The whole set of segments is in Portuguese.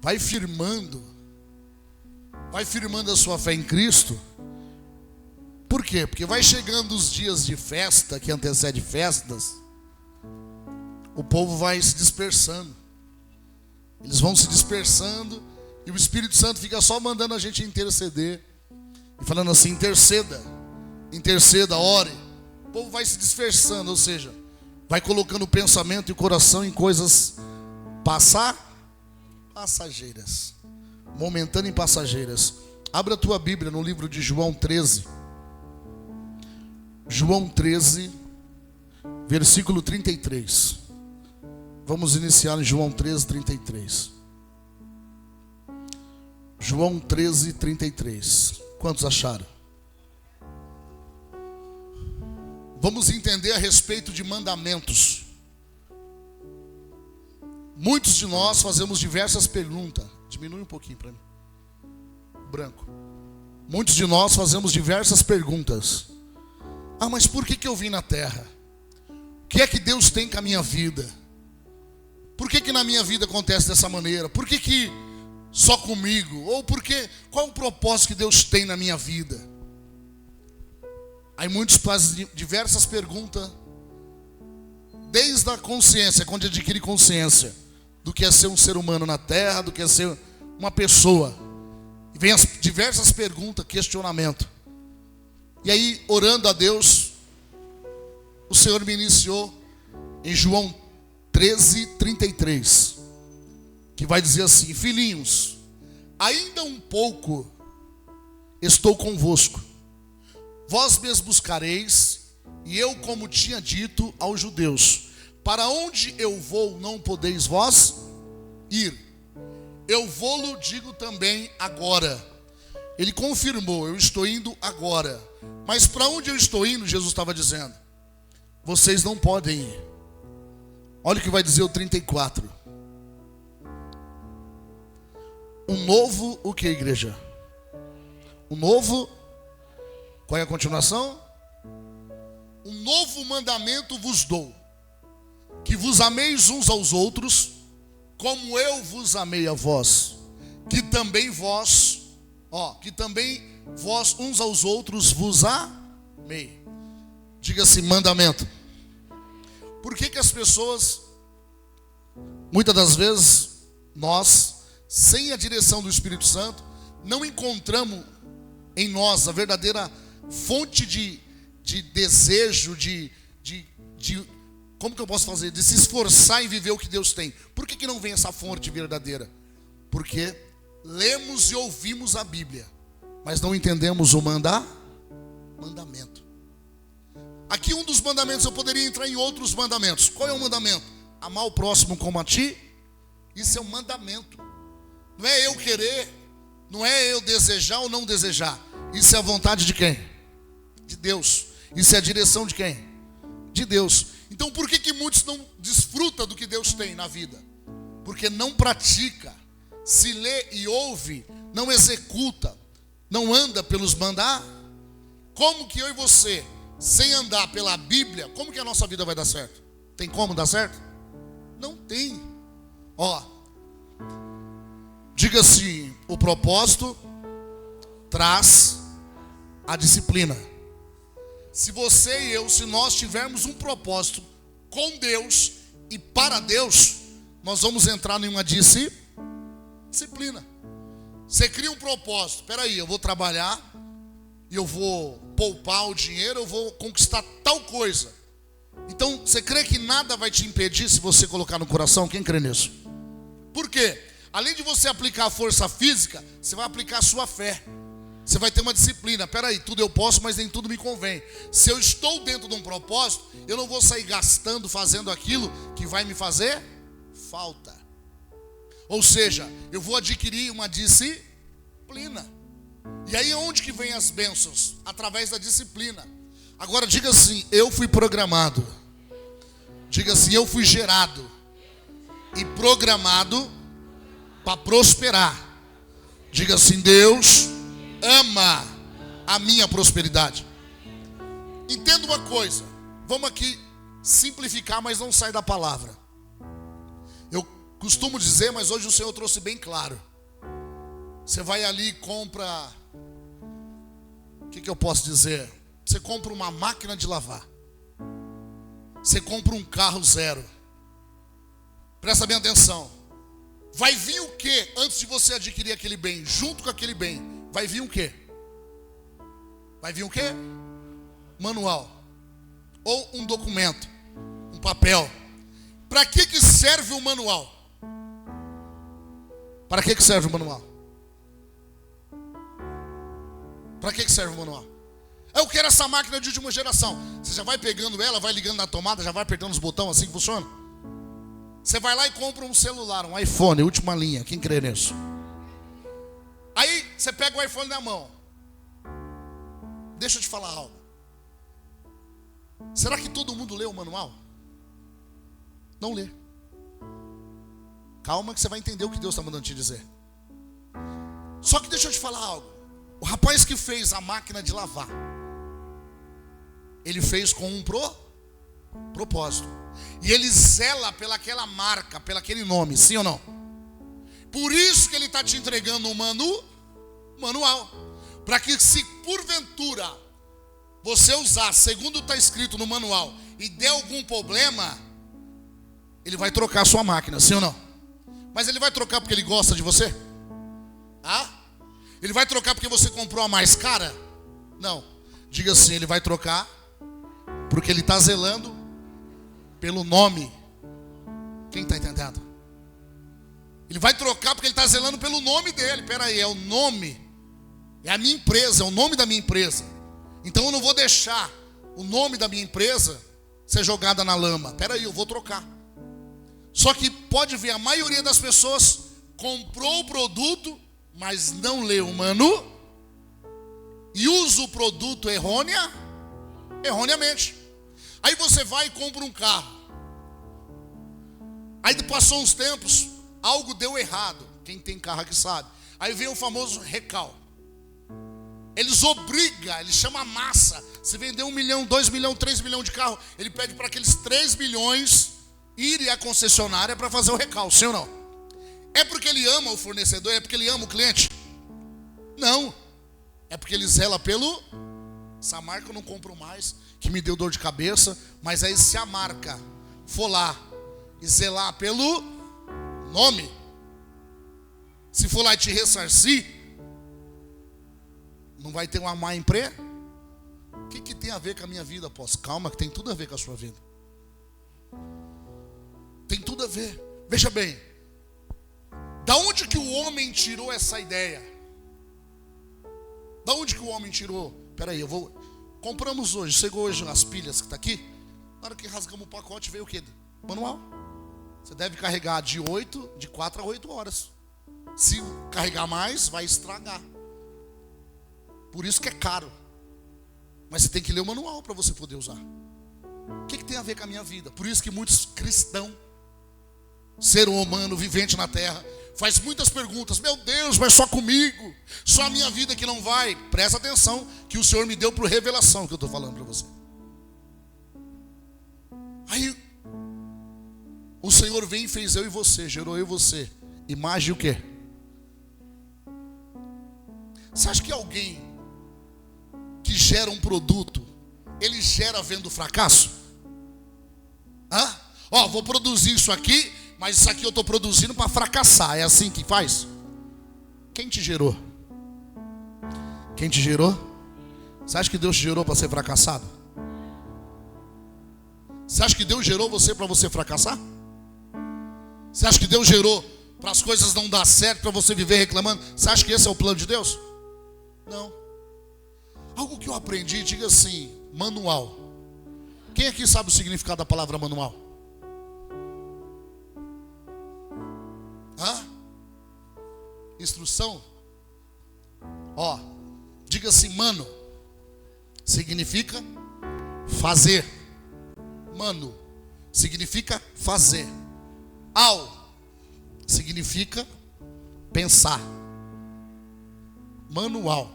vai firmando a sua fé em Cristo. Por quê? Porque vai chegando os dias de festa, que antecede festas, o povo vai se dispersando. Eles vão se dispersando e o Espírito Santo fica só mandando a gente interceder e falando assim: interceda, interceda, ore. O povo vai se dispersando, ou seja, vai colocando o pensamento e o coração em coisas passageiras, momentâneas e passageiras. Abra a tua Bíblia no livro de João 13. João 13, versículo 33. Vamos iniciar em João 13, 33. João 13, 33. Quantos acharam? Vamos entender a respeito de mandamentos. Muitos de nós fazemos diversas perguntas. Diminui um pouquinho para mim. Branco. Muitos de nós fazemos diversas perguntas. Ah, mas por que eu vim na terra? O que é que Deus tem com a minha vida? Por que na minha vida acontece dessa maneira? Por que só comigo? Ou qual é o propósito que Deus tem na minha vida? Aí muitos fazem diversas perguntas, desde a consciência, quando adquire consciência do que é ser um ser humano na terra, do que é ser uma pessoa. E vem as diversas perguntas, questionamento. E aí, orando a Deus, o Senhor me iniciou em João 13, 33, que vai dizer assim: filhinhos, ainda um pouco estou convosco, vós me buscareis, e eu, como tinha dito aos judeus, para onde eu vou não podeis vós ir, eu vou-lo digo também agora. Ele confirmou: eu estou indo agora. Mas para onde eu estou indo, Jesus estava dizendo, vocês não podem ir. Olha o que vai dizer o 34. Um novo, o que, igreja? Um novo, qual é a continuação? Um novo mandamento vos dou, que vos ameis uns aos outros, como eu vos amei a vós, que também vós uns aos outros vos amei. Diga assim: mandamento. Por que as pessoas, muitas das vezes, nós, sem a direção do Espírito Santo, não encontramos em nós a verdadeira fonte de desejo, como que eu posso fazer? De se esforçar em viver o que Deus tem. Por que não vem essa fonte verdadeira? Porque lemos e ouvimos a Bíblia, mas não entendemos o mandamento. Aqui um dos mandamentos, eu poderia entrar em outros mandamentos. Qual é o mandamento? Amar o próximo como a ti. Isso é um mandamento. Não é eu querer, não é eu desejar ou não desejar. Isso é a vontade de quem? De Deus. Isso é a direção de quem? De Deus. Então por que muitos não desfrutam do que Deus tem na vida? Porque não pratica. Se lê e ouve, não executa, não anda pelos mandamentos. Como que eu e você, sem andar pela Bíblia, como que a nossa vida vai dar certo? Tem como dar certo? Não tem. Diga assim: o propósito traz a disciplina. Se você e eu, se nós tivermos um propósito com Deus e para Deus, nós vamos entrar em uma disciplina. Você cria um propósito. Espera aí, eu vou trabalhar e eu vou poupar o dinheiro, eu vou conquistar tal coisa. Então, você crê que nada vai te impedir se você colocar no coração? Quem crê nisso? Por quê? Além de você aplicar a força física, você vai aplicar a sua fé. Você vai ter uma disciplina. Espera aí, tudo eu posso, mas nem tudo me convém. Se eu estou dentro de um propósito, eu não vou sair gastando, fazendo aquilo que vai me fazer falta. Ou seja, eu vou adquirir uma disciplina. E aí onde que vem as bênçãos? Através da disciplina. Agora diga assim: eu fui programado. Diga assim: eu fui gerado e programado para prosperar. Diga assim: Deus ama a minha prosperidade. Entenda uma coisa. Vamos aqui simplificar, mas não sai da palavra. Eu costumo dizer, mas hoje o Senhor trouxe bem claro. Você vai ali e compra, o que eu posso dizer? Você compra uma máquina de lavar. Você compra um carro zero. Presta bem atenção. Vai vir o que antes de você adquirir aquele bem? Junto com aquele bem, vai vir o que? Vai vir o que? Manual. Ou um documento, um papel. Para que serve o manual? Para que serve o manual? Para que serve o manual? Eu quero essa máquina de última geração. Você já vai pegando ela, vai ligando na tomada, já vai apertando os botões, assim que funciona? Você vai lá e compra um celular, um iPhone, última linha. Quem crê nisso? Aí você pega o iPhone na mão. Deixa eu te falar algo. Será que todo mundo lê o manual? Não lê. Calma que você vai entender o que Deus está mandando te dizer. Só que deixa eu te falar algo. O rapaz que fez a máquina de lavar, ele fez com um propósito. E ele zela pelaquela marca, pelaquele nome, sim ou não? Por isso que ele está te entregando um manual. Para que se porventura você usar, segundo está escrito no manual, e der algum problema, ele vai trocar a sua máquina, sim ou não? Mas ele vai trocar porque ele gosta de você? Ah? Ele vai trocar porque você comprou a mais cara? Não. Diga assim, ele vai trocar porque ele está zelando pelo nome. Quem está entendendo? Ele vai trocar porque ele está zelando pelo nome dele. Espera aí, é o nome. É a minha empresa, é o nome da minha empresa. Então eu não vou deixar o nome da minha empresa ser jogada na lama. Espera aí, eu vou trocar. Só que pode ver, a maioria das pessoas comprou o produto, mas não leu o menu e usa o produto erroneamente. Aí você vai e compra um carro. Aí passou uns tempos, algo deu errado. Quem tem carro aqui sabe. Aí vem o famoso recal. Eles obrigam, eles chamam a massa. Se vender 1 milhão, 2 milhões, 3 milhões de carro, ele pede para aqueles 3 milhões irem à concessionária para fazer o recal, sim ou não? É porque ele ama o fornecedor? É porque ele ama o cliente? Não. É porque ele zela pelo... Essa marca eu não compro mais, que me deu dor de cabeça. Mas aí se a marca for lá e zelar pelo nome, se for lá e te ressarcir, não vai ter uma má empresa? O que tem a ver com a minha vida, apóstolo? Calma, que tem tudo a ver com a sua vida. Tem tudo a ver. Veja bem, da onde que o homem tirou essa ideia? Da onde que o homem tirou? Peraí, compramos hoje, chegou hoje as pilhas que está aqui. Na hora que rasgamos o pacote veio o quê? Manual. Você deve carregar de 4 a 8 horas. Se carregar mais, vai estragar. Por isso que é caro. Mas você tem que ler o manual para você poder usar. O que tem a ver com a minha vida? Por isso que muitos cristãos, ser humano vivente na terra, faz muitas perguntas. Meu Deus, mas só comigo? Só a minha vida que não vai? Presta atenção que o Senhor me deu por revelação que eu estou falando para você. Aí o Senhor vem e fez eu e você, gerou eu e você. Imagem o quê? Você acha que alguém que gera um produto, ele gera vendo fracasso? Vou produzir isso aqui, mas isso aqui eu estou produzindo para fracassar. É assim que faz? Quem te gerou? Quem te gerou? Você acha que Deus te gerou para ser fracassado? Você acha que Deus gerou você para você fracassar? Você acha que Deus gerou para as coisas não dar certo, para você viver reclamando? Você acha que esse é o plano de Deus? Não. Algo que eu aprendi, diga assim, manual. Quem aqui sabe o significado da palavra manual? Instrução? Diga assim, mano. Significa fazer. Mano significa fazer. Ao significa pensar. Manual.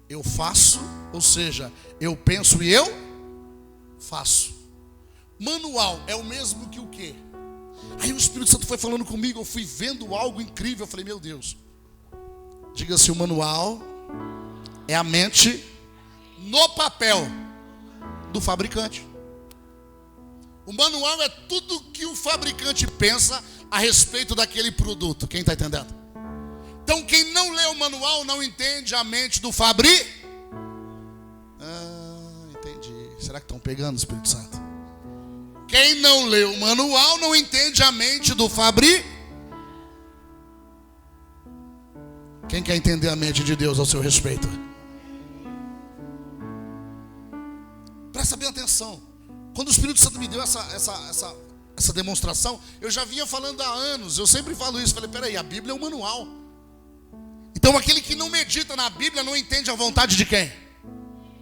Eu faço, ou seja, eu penso e eu faço. Manual é o mesmo que o quê? Aí o Espírito Santo foi falando comigo, eu fui vendo algo incrível. Eu falei, meu Deus. Diga-se, o manual é a mente no papel do fabricante. O manual é tudo que o fabricante pensa a respeito daquele produto. Quem está entendendo? Então quem não lê o manual não entende a mente do fabricante. Entendi. Será que estão pegando o Espírito Santo? Quem não lê o manual não entende a mente do fabricante. Quem quer entender a mente de Deus ao seu respeito? Presta bem atenção. Quando o Espírito Santo me deu essa demonstração, eu já vinha falando há anos. Eu sempre falo isso. Falei, peraí, a Bíblia é um manual. Então aquele que não medita na Bíblia não entende a vontade de quem?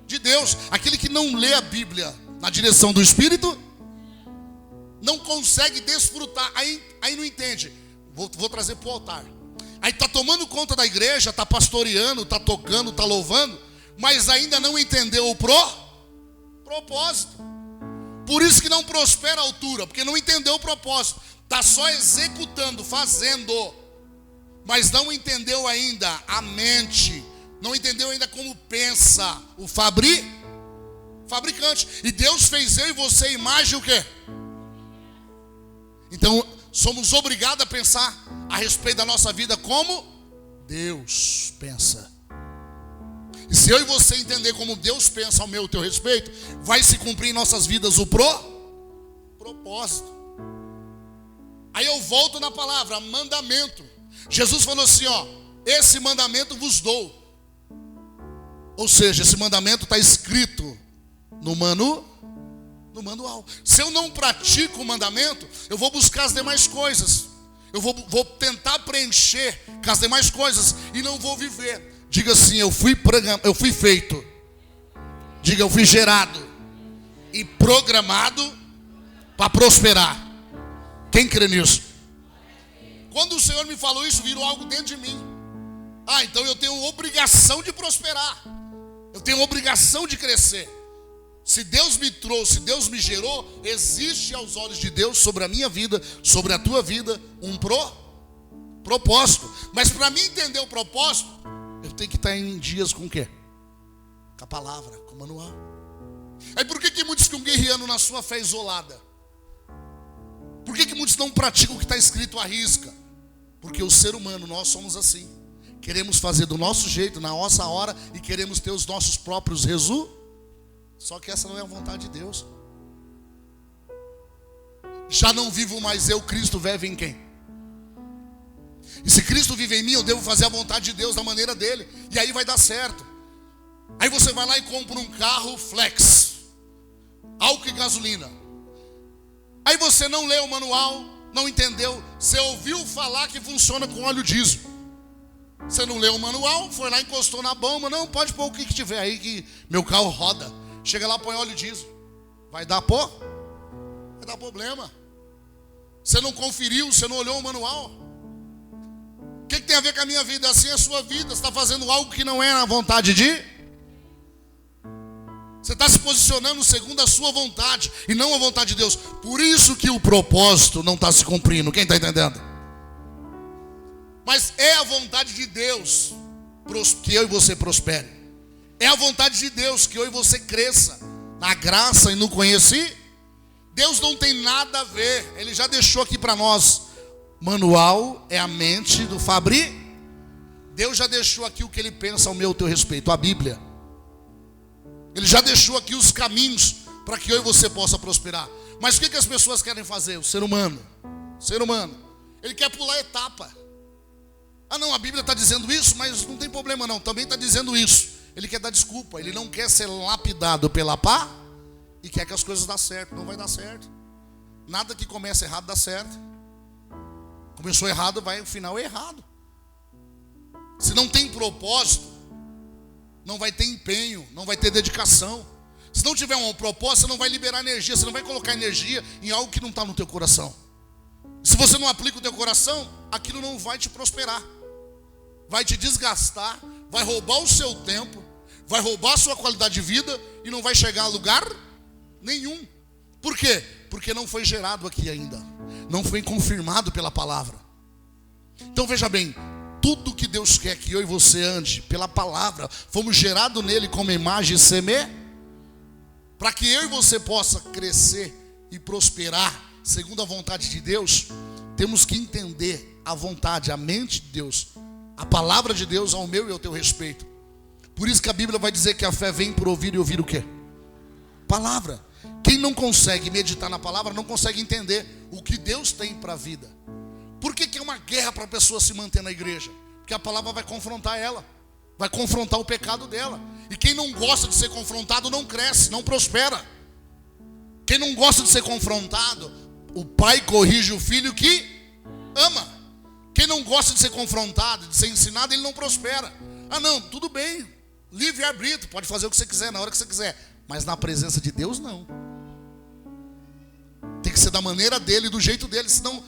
De Deus. Aquele que não lê a Bíblia na direção do Espírito não consegue desfrutar. Aí não entende. Vou trazer para o altar. Aí está tomando conta da igreja, está pastoreando, está tocando, está louvando, mas ainda não entendeu o propósito. Por isso que não prospera a altura, porque não entendeu o propósito. Está só executando, fazendo, mas não entendeu ainda a mente, não entendeu ainda como pensa o fabricante. E Deus fez eu e você imagem o quê? Então somos obrigados a pensar a respeito da nossa vida como Deus pensa. E se eu e você entender como Deus pensa ao meu e teu respeito, vai se cumprir em nossas vidas o propósito. Aí eu volto na palavra, mandamento. Jesus falou assim, ó, esse mandamento vos dou. Ou seja, esse mandamento está escrito no manual. Se eu não pratico o mandamento, eu vou buscar as demais coisas. Eu vou tentar preencher com as demais coisas e não vou viver. Diga assim, eu fui feito. Diga, eu fui gerado e programado para prosperar. Quem crê nisso? Quando o Senhor me falou isso, virou algo dentro de mim. Então eu tenho obrigação de prosperar. Eu tenho obrigação de crescer. Se Deus me trouxe, se Deus me gerou, existe aos olhos de Deus sobre a minha vida, sobre a tua vida, um propósito. Mas para mim entender o propósito, eu tenho que estar em dias com o quê? Com a palavra, com o manual. Aí por que muitos ficam guerreando na sua fé isolada? Por que muitos não praticam o que está escrito à risca? Porque o ser humano, nós somos assim. Queremos fazer do nosso jeito, na nossa hora, e queremos ter os nossos próprios resultados. Só que essa não é a vontade de Deus. Já não vivo mais eu, Cristo vive em quem? E se Cristo vive em mim, eu devo fazer a vontade de Deus da maneira dele. E aí vai dar certo. Aí você vai lá e compra um carro flex, álcool e gasolina. Aí você não leu o manual, não entendeu. Você ouviu falar que funciona com óleo diesel. Você não leu o manual, foi lá, encostou na bomba. Não, pode pôr o que tiver aí que meu carro roda. Chega lá, põe óleo diesel. Vai dar problema. Você não conferiu, você não olhou o manual. O que tem a ver com a minha vida? Assim é a sua vida. Você está fazendo algo que não é a vontade de... Você está se posicionando segundo a sua vontade e não a vontade de Deus. Por isso que o propósito não está se cumprindo. Quem está entendendo? Mas é a vontade de Deus que eu e você prospere. É a vontade de Deus que eu e você cresça na graça e no conhecimento. Deus não tem nada a ver. Ele já deixou aqui para nós. Manual é a mente do fabricante. Deus já deixou aqui o que ele pensa ao meu e teu respeito, a Bíblia. Ele já deixou aqui os caminhos para que eu e você possa prosperar. Mas o que as pessoas querem fazer? O ser humano, ele quer pular etapa. Não, a Bíblia está dizendo isso, mas não tem problema não, também está dizendo isso. Ele quer dar desculpa, ele não quer ser lapidado pela pá e quer que as coisas dêem certo. Não vai dar certo. Nada que começa errado dá certo. Começou errado, o final é errado. Se não tem propósito, não vai ter empenho, não vai ter dedicação. Se não tiver um propósito, você não vai liberar energia, você não vai colocar energia em algo que não está no teu coração. Se você não aplica o teu coração, aquilo não vai te prosperar. Vai te desgastar, vai roubar o seu tempo, vai roubar a sua qualidade de vida e não vai chegar a lugar nenhum. Por quê? Porque não foi gerado aqui ainda. não foi confirmado pela palavra. Então veja bem, tudo que Deus quer que eu e você ande pela palavra, fomos gerados nele como imagem e semelhança, para que eu e você possa crescer e prosperar segundo a vontade de Deus. Temos que entender a vontade, a mente de Deus, a palavra de Deus ao meu e ao teu respeito. Por isso que a Bíblia vai dizer que a fé vem por ouvir e ouvir o quê? Palavra. Quem não consegue meditar na palavra não consegue entender o que Deus tem para a vida. Por que é uma guerra para a pessoa se manter na igreja? Porque a palavra vai confrontar ela, vai confrontar o pecado dela. E quem não gosta de ser confrontado não cresce, não prospera. Quem não gosta de ser confrontado, o pai corrige o filho que ama. Quem não gosta de ser confrontado, de ser ensinado, ele não prospera. Ah não, tudo bem, livre-arbítrio, pode fazer o que você quiser, na hora que você quiser. Mas na presença de Deus não. Tem que ser da maneira dele, do jeito dele. Senão,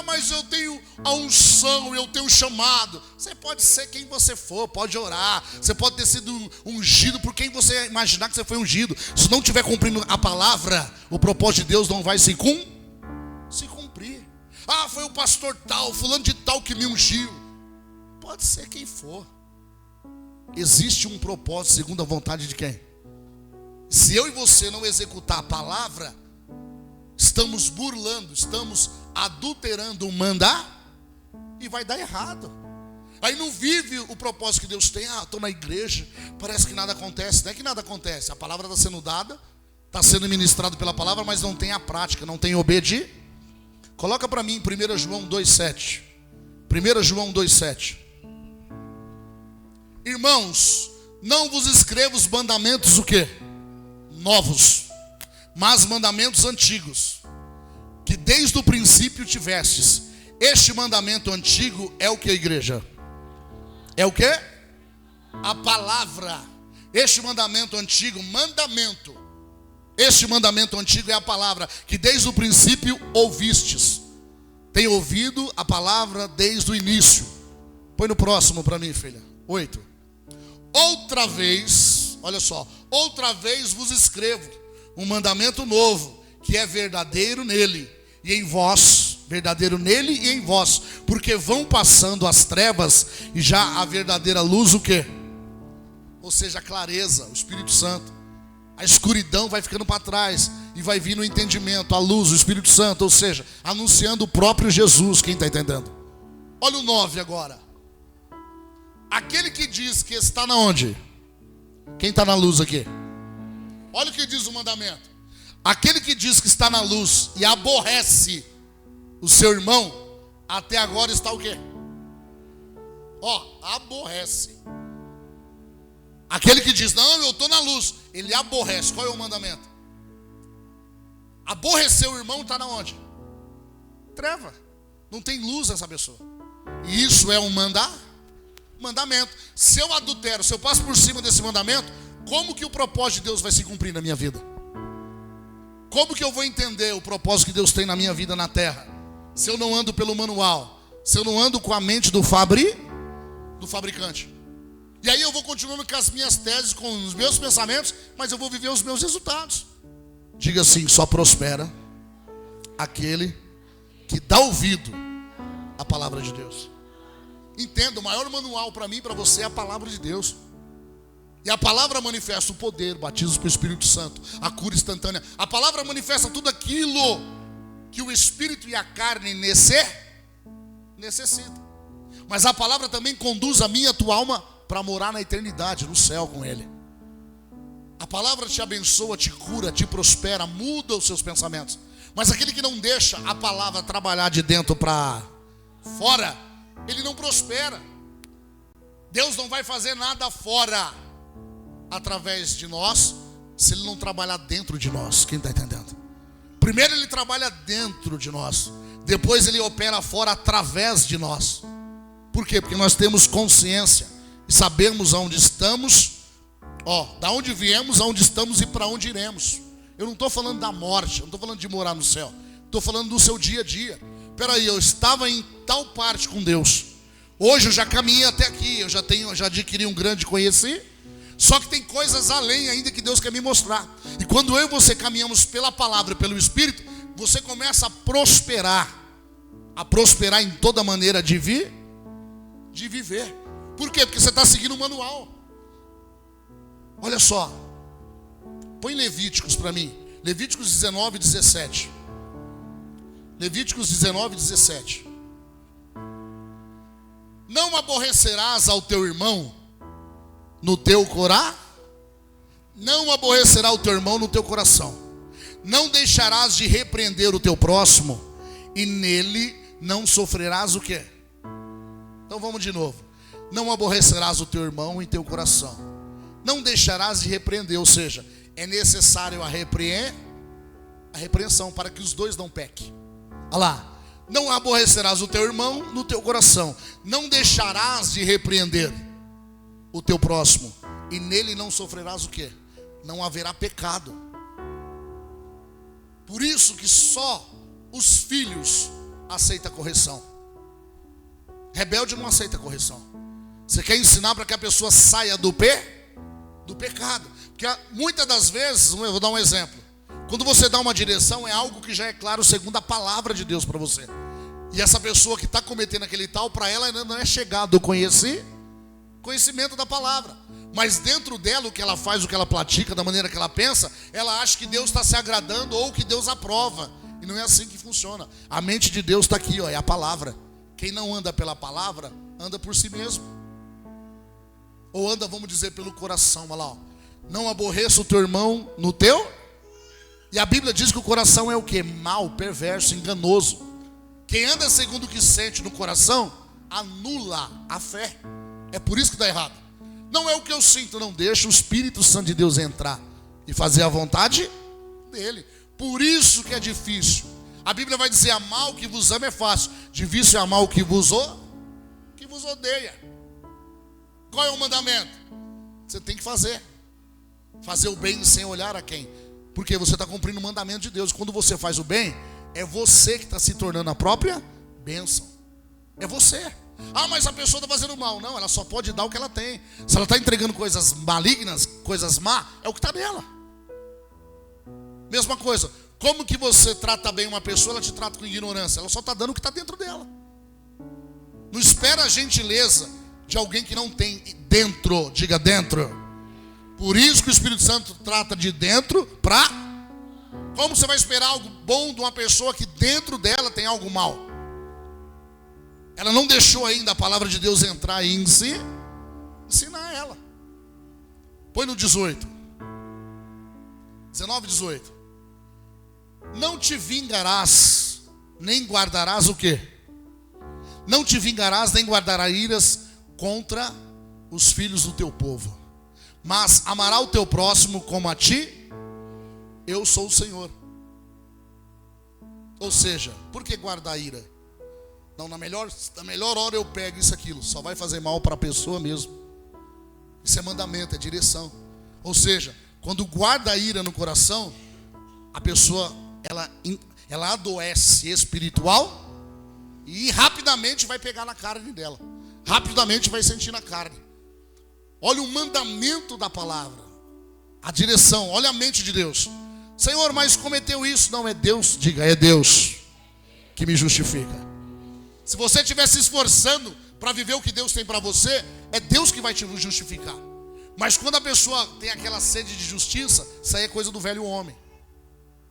mas eu tenho a unção, eu tenho o chamado. Você pode ser quem você for, pode orar. Você pode ter sido ungido por quem você imaginar que você foi ungido. Se não estiver cumprindo a palavra, o propósito de Deus não vai se cumprir. Foi o pastor tal, fulano de tal que me ungiu. Pode ser quem for. Existe um propósito segundo a vontade de quem? Se eu e você não executar a palavra, estamos burlando, estamos adulterando o mandar e vai dar errado. Aí não vive o propósito que Deus tem. Estou na igreja, parece que nada acontece. Não é que nada acontece, a palavra está sendo dada, está sendo ministrado pela palavra, mas não tem a prática, não tem obediência. Coloca para mim 1 João 2,7. 1 João 2,7. Irmãos, não vos escrevo os mandamentos o quê? Novos, mas mandamentos antigos, que desde o princípio tivestes. Este mandamento antigo é o que, igreja? É o que? A palavra. Este mandamento antigo, este mandamento antigo é a palavra, que desde o princípio ouvistes. Tem ouvido a palavra desde o início. Põe no próximo para mim, filha. 8. Outra vez, olha só, outra vez vos escrevo um mandamento novo, que é verdadeiro nele e em vós, verdadeiro nele e em vós, porque vão passando as trevas e já a verdadeira luz o quê? Ou seja, a clareza, o Espírito Santo. A escuridão vai ficando para trás e vai vindo o entendimento, a luz, o Espírito Santo, ou seja, anunciando o próprio Jesus. Quem está entendendo? Olha o 9 agora. Aquele que diz que está na onde? Quem está na luz aqui? Olha o que diz o mandamento. Aquele que diz que está na luz e aborrece o seu irmão, até agora está o quê? Aborrece. Aquele que diz, não, eu estou na luz, ele aborrece. Qual é o mandamento? Aborrecer o irmão está na onde? Treva. Não tem luz essa pessoa. E isso é um mandamento. Se eu adultero, se eu passo por cima desse mandamento, como que o propósito de Deus vai se cumprir na minha vida? Como que eu vou entender o propósito que Deus tem na minha vida na terra? Se eu não ando pelo manual, se eu não ando com a mente do fabricante. E aí eu vou continuando com as minhas teses, com os meus pensamentos, mas eu vou viver os meus resultados. Diga assim, só prospera aquele que dá ouvido à palavra de Deus. Entenda, o maior manual para mim e para você é a palavra de Deus. E a palavra manifesta o poder, o batismo com o Espírito Santo, a cura instantânea. A palavra manifesta tudo aquilo que o Espírito e a carne necessitam. Mas a palavra também conduz a minha e a tua alma para morar na eternidade, no céu com Ele. A palavra te abençoa, te cura, te prospera, muda os seus pensamentos. Mas aquele que não deixa a palavra trabalhar de dentro para fora, ele não prospera. Deus não vai fazer nada fora através de nós, se Ele não trabalhar dentro de nós. Quem está entendendo? Primeiro Ele trabalha dentro de nós, depois Ele opera fora através de nós. Por quê? Porque nós temos consciência e sabemos aonde estamos, da onde viemos, aonde estamos e para onde iremos. Eu não estou falando da morte, eu não estou falando de morar no céu, estou falando do seu dia a dia. Peraí, eu estava em tal parte com Deus, hoje eu já caminhei até aqui, eu já adquiri um grande conhecimento. Só que tem coisas além ainda que Deus quer me mostrar. E quando eu e você caminhamos pela palavra e pelo Espírito, você começa a prosperar. a prosperar em toda maneira de viver. Por quê? Porque você está seguindo o manual. Olha só, põe Levíticos para mim, Levíticos 19, 17. Levíticos 19, 17. Não aborrecerás ao teu irmão no teu coração. Não aborrecerá o teu irmão no teu coração. Não deixarás de repreender o teu próximo, e nele não sofrerás o quê? Então vamos de novo. Não aborrecerás o teu irmão em teu coração. Não deixarás de repreender, ou seja, é necessário a repreensão para que os dois não pequem. Olha lá. Não aborrecerás o teu irmão no teu coração. Não deixarás de repreender o teu próximo, e nele não sofrerás o quê? Não haverá pecado. Por isso que só os filhos aceitam correção. Rebelde não aceita correção. Você quer ensinar para que a pessoa saia do pecado. Porque muitas das vezes, eu vou dar um exemplo. Quando você dá uma direção, é algo que já é claro segundo a palavra de Deus para você. E essa pessoa que está cometendo aquele tal, para ela ainda não é chegado o conhecimento da palavra. Mas dentro dela, o que ela faz, o que ela pratica, da maneira que ela pensa, ela acha que Deus está se agradando ou que Deus aprova. E não é assim que funciona. A mente de Deus está aqui, ó, é a palavra. Quem não anda pela palavra, anda por si mesmo. Ou anda, vamos dizer, pelo coração. Olha lá, ó. Não aborreça o teu irmão no teu. E a Bíblia diz que o coração é o quê? Mal, perverso, enganoso. Quem anda segundo o que sente no coração, anula a fé. É por isso que dá errado. Não é o que eu sinto, não. Deixa o Espírito Santo de Deus entrar e fazer a vontade dele. Por isso que é difícil. A Bíblia vai dizer: amar o que vos ama é fácil. Difícil é amar o que vos odeia. Qual é o mandamento? Você tem que fazer. Fazer o bem sem olhar a quem. Porque você está cumprindo o mandamento de Deus. Quando você faz o bem, é você que está se tornando a própria bênção. É você. Ah, mas a pessoa está fazendo mal. Não, ela só pode dar o que ela tem. Se ela está entregando coisas malignas, coisas má, é o que está nela. Mesma coisa. Como que você trata bem uma pessoa, ela te trata com ignorância? Ela só está dando o que está dentro dela. Não espera a gentileza de alguém que não tem dentro. Diga dentro. Por isso que o Espírito Santo trata de dentro para... Como você vai esperar algo bom de uma pessoa que dentro dela tem algo mal? Ela não deixou ainda a palavra de Deus entrar e ensinar ela. Põe no 18. 19, 18. Não te vingarás, nem guardarás o quê? Não te vingarás, nem guardarás iras contra os filhos do teu povo. Mas amará o teu próximo como a ti. Eu sou o Senhor. Ou seja, por que guardar a ira? Não, na melhor hora eu pego isso, aquilo. Só vai fazer mal para a pessoa mesmo. Isso é mandamento, é direção. Ou seja, quando guarda a ira no coração, a pessoa, ela adoece espiritual e rapidamente vai pegar na carne dela. Rapidamente vai sentir na carne. Olha o mandamento da palavra. A direção, olha a mente de Deus. Senhor, mas cometeu isso. Não, é Deus, diga, é Deus que me justifica. Se você estiver se esforçando para viver o que Deus tem para você, é Deus que vai te justificar. Mas quando a pessoa tem aquela sede de justiça, isso aí é coisa do velho homem.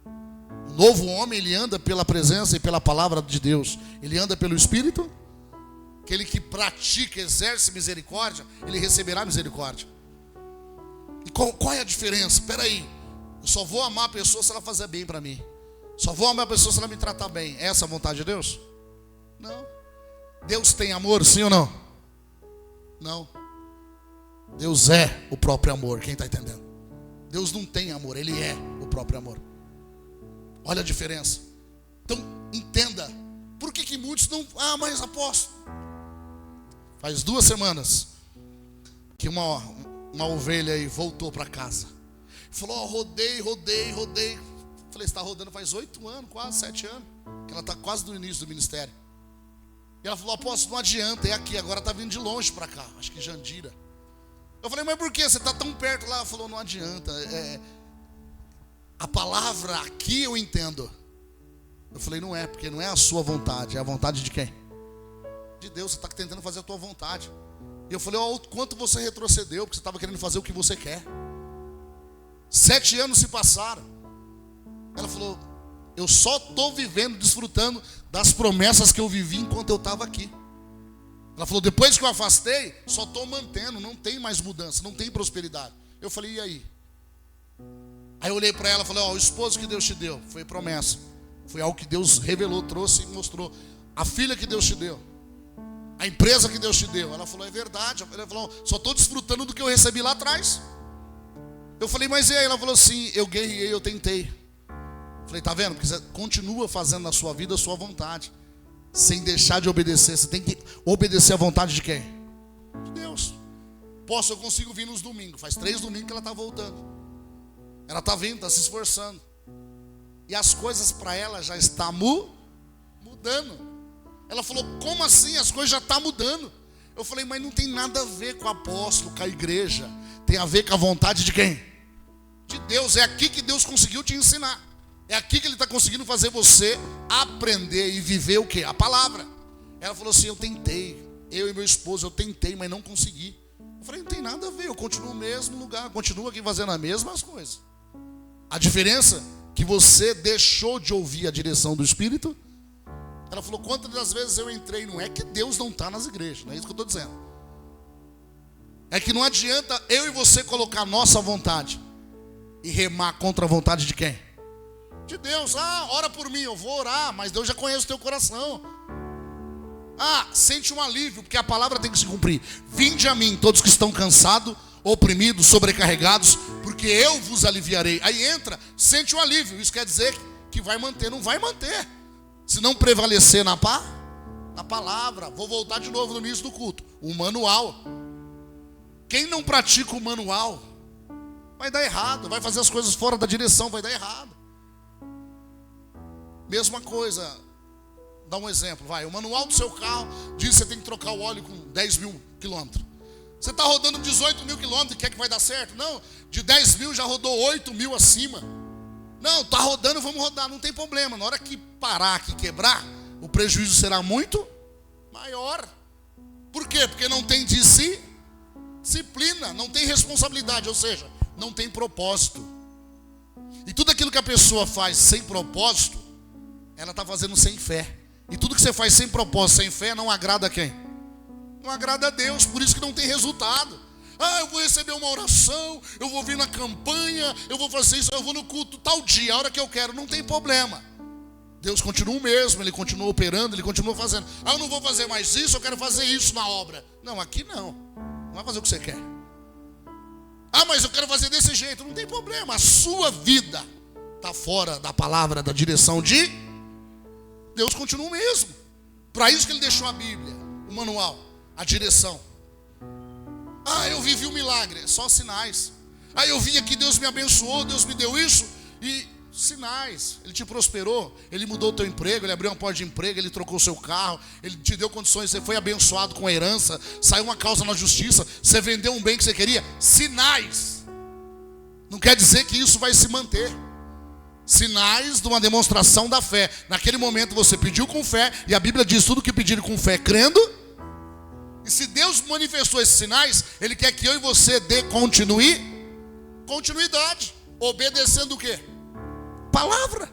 O novo homem, ele anda pela presença e pela palavra de Deus. Ele anda pelo Espírito. Aquele que pratica, exerce misericórdia, ele receberá misericórdia. E qual é a diferença? Espera aí. Eu só vou amar a pessoa se ela fazer bem para mim. Só vou amar a pessoa se ela me tratar bem. É essa a vontade de Deus? Não. Deus tem amor, sim ou não? Não. Deus é o próprio amor, quem está entendendo? Deus não tem amor, Ele é o próprio amor. Olha a diferença. Então, entenda. Por que muitos não... Ah, mas apóstolo, faz 2 semanas que uma ovelha aí voltou para casa. Falou, rodei. Falei, você está rodando faz 8 anos, quase 7 anos. Que ela está quase no início do ministério. E ela falou, apóstolo, não adianta, é aqui, agora está vindo de longe para cá. Acho que Jandira. Eu falei, mas por que? Você está tão perto lá? Ela falou, não adianta. A palavra aqui eu entendo. Eu falei, não é, porque não é a sua vontade, é a vontade de quem? De Deus. Você está tentando fazer a tua vontade. E eu falei, ó, o quanto você retrocedeu, porque você estava querendo fazer o que você quer. 7 anos se passaram. Ela falou, eu só estou vivendo, desfrutando das promessas que eu vivi enquanto eu estava aqui. Ela falou, depois que eu afastei, só estou mantendo, não tem mais mudança, não tem prosperidade. Eu falei, e aí? Aí eu olhei para ela e falei, ó, o esposo que Deus te deu, foi promessa. Foi algo que Deus revelou, trouxe e mostrou. A filha que Deus te deu, a empresa que Deus te deu. Ela falou, é verdade. Ela falou, só estou desfrutando do que eu recebi lá atrás. Eu falei, mas e aí? Ela falou assim, eu guerrei, eu tentei. Falei, tá vendo? Porque você continua fazendo na sua vida a sua vontade, sem deixar de obedecer. Você tem que obedecer a vontade de quem? De Deus. Eu consigo vir nos domingos. Faz 3 domingos que ela está voltando. Ela está vindo, está se esforçando. E as coisas para ela já estão mudando. Ela falou, como assim? As coisas já estão mudando. Eu falei, mas não tem nada a ver com o apóstolo, com a igreja. Tem a ver com a vontade de quem? De Deus. É aqui que Deus conseguiu te ensinar. É aqui que Ele está conseguindo fazer você aprender e viver o quê? A palavra. Ela falou assim, eu tentei. Eu e meu esposo, eu tentei, mas não consegui. Eu falei, não tem nada a ver. Eu continuo no mesmo lugar. Continuo aqui fazendo as mesmas coisas. A diferença é que você deixou de ouvir a direção do Espírito. Ela falou, quantas das vezes eu entrei? Não é que Deus não está nas igrejas, não é isso que eu estou dizendo. É que não adianta eu e você colocar a nossa vontade e remar contra a vontade de quem? De Deus. Ah, ora por mim, eu vou orar, mas Deus já conhece o teu coração. Ah, sente um alívio, porque a palavra tem que se cumprir. Vinde a mim, todos que estão cansados, oprimidos, sobrecarregados, porque eu vos aliviarei. Aí entra, sente um alívio. Isso quer dizer que vai manter, não vai manter. Se não prevalecer na palavra. Vou voltar de novo no início do culto. O manual. Quem não pratica o manual vai dar errado, vai fazer as coisas fora da direção, vai dar errado. Mesma coisa, dá um exemplo, vai. O manual do seu carro diz que você tem que trocar o óleo com 10 mil quilômetros. Você está rodando 18 mil quilômetros e quer que vai dar certo? Não, de 10 mil já rodou 8 mil acima. Não, está rodando, vamos rodar, não tem problema. Na hora que parar, que quebrar, o prejuízo será muito maior. Por quê? Porque não tem disciplina, não tem responsabilidade, ou seja, não tem propósito. E tudo aquilo que a pessoa faz sem propósito, ela está fazendo sem fé. E tudo que você faz sem propósito, sem fé, não agrada a quem? Não agrada a Deus, por isso que não tem resultado. Ah, eu vou receber uma oração, eu vou vir na campanha, eu vou fazer isso, eu vou no culto tal dia, a hora que eu quero, não tem problema. Deus continua o mesmo, Ele continua operando, Ele continua fazendo. Ah, eu não vou fazer mais isso, eu quero fazer isso na obra. Não, aqui não. Não vai fazer o que você quer. Ah, mas eu quero fazer desse jeito. Não tem problema, a sua vida está fora da palavra, da direção de Deus, continua o mesmo. Para isso que Ele deixou a Bíblia, o manual, a direção. Ah, eu vivi um milagre, é só sinais. Ah, eu vim aqui, Deus me abençoou, Deus me deu isso. E sinais, Ele te prosperou, Ele mudou o teu emprego, Ele abriu uma porta de emprego, Ele trocou o seu carro, Ele te deu condições, você foi abençoado com a herança, saiu uma causa na justiça, você vendeu um bem que você queria. Sinais. Não quer dizer que isso vai se manter. Sinais de uma demonstração da fé. Naquele momento você pediu com fé, e a Bíblia diz, tudo que pedir com fé, crendo. E se Deus manifestou esses sinais, Ele quer que eu e você dê continuidade, obedecendo o quê? Palavra.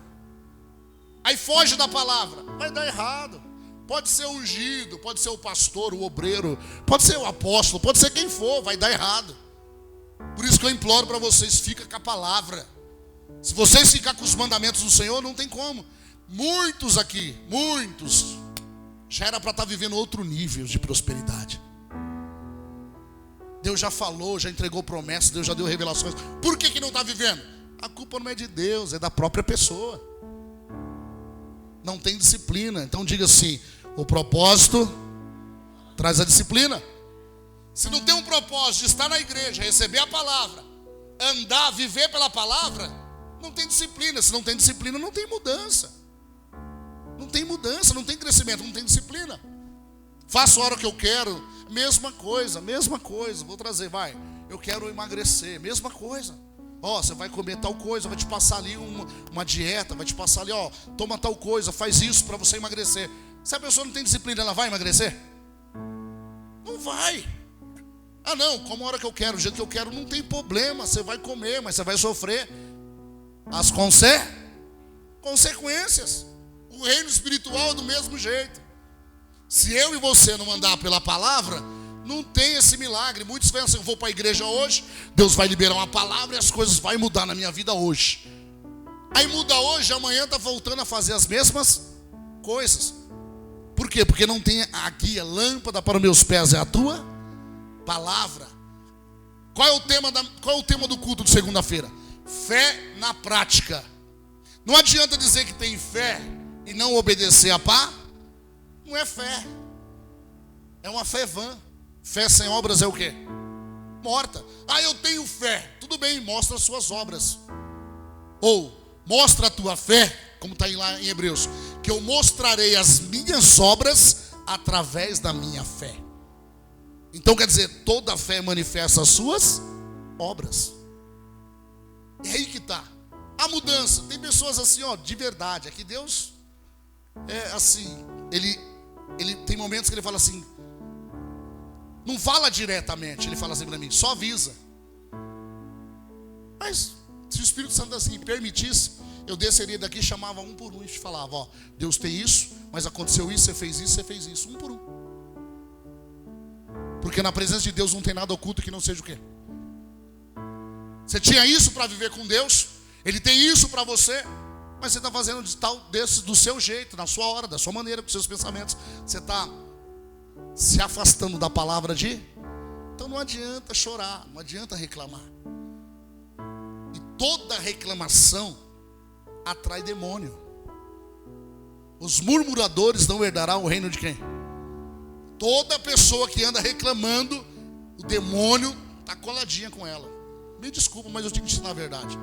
Aí foge da palavra, vai dar errado. Pode ser o ungido, pode ser o pastor, o obreiro, pode ser o apóstolo, pode ser quem for, vai dar errado. Por isso que eu imploro para vocês, fica com a palavra. Se vocês ficarem com os mandamentos do Senhor, não tem como. Muitos aqui, já era para estar vivendo outro nível de prosperidade. Deus já falou, já entregou promessas, Deus já deu revelações. Por que não está vivendo? A culpa não é de Deus, é da própria pessoa. Não tem disciplina. Então diga assim, o propósito traz a disciplina. Se não tem um propósito de estar na igreja, receber a palavra, andar, viver pela palavra, não tem disciplina. Se não tem disciplina, não tem mudança. Não tem mudança, não tem crescimento, não tem disciplina. Faço a hora que eu quero, mesma coisa. Vou trazer, vai. Eu quero emagrecer, mesma coisa. Ó, você vai comer tal coisa, vai te passar ali uma dieta, vai te passar ali, ó, toma tal coisa, faz isso para você emagrecer. Se a pessoa não tem disciplina, ela vai emagrecer? Não vai. Ah não, como a hora que eu quero, o jeito que eu quero, não tem problema. Você vai comer, mas você vai sofrer as consequências. O reino espiritual é do mesmo jeito. Se eu e você não andar pela palavra, não tem esse milagre. Muitos pensam, eu vou para a igreja hoje, Deus vai liberar uma palavra e as coisas vão mudar na minha vida hoje. Aí muda hoje, amanhã está voltando a fazer as mesmas coisas. Por quê? Porque não tem a guia, lâmpada para os meus pés é a tua palavra. Qual é o tema do culto de segunda-feira? Fé na prática. Não adianta dizer que tem fé e não obedecer a pá. Não é fé. É uma fé vã. Fé sem obras é o quê? Morta. Ah, eu tenho fé. Tudo bem, mostra as suas obras. Ou, mostra a tua fé, como está lá em Hebreus, que eu mostrarei as minhas obras através da minha fé. Então quer dizer, toda fé manifesta as suas obras. É aí que está a mudança. Tem pessoas assim, ó, de verdade. Aqui Deus é assim. Ele tem momentos que ele fala assim, não fala diretamente, ele fala assim para mim, só avisa. Mas se o Espírito Santo assim permitisse, eu desceria daqui, chamava um por um e falava, ó, Deus tem isso, mas aconteceu isso, você fez isso, um por um. Porque na presença de Deus não tem nada oculto que não seja o quê? Você tinha isso para viver com Deus, Ele tem isso para você, mas você está fazendo do seu jeito, na sua hora, da sua maneira, com seus pensamentos. Você está se afastando da palavra de... Então não adianta chorar, não adianta reclamar. E toda reclamação atrai demônio. Os murmuradores não herdarão o reino de quem? Toda pessoa que anda reclamando, o demônio está coladinha com ela. Me desculpa, mas eu tenho que ensinar a verdade.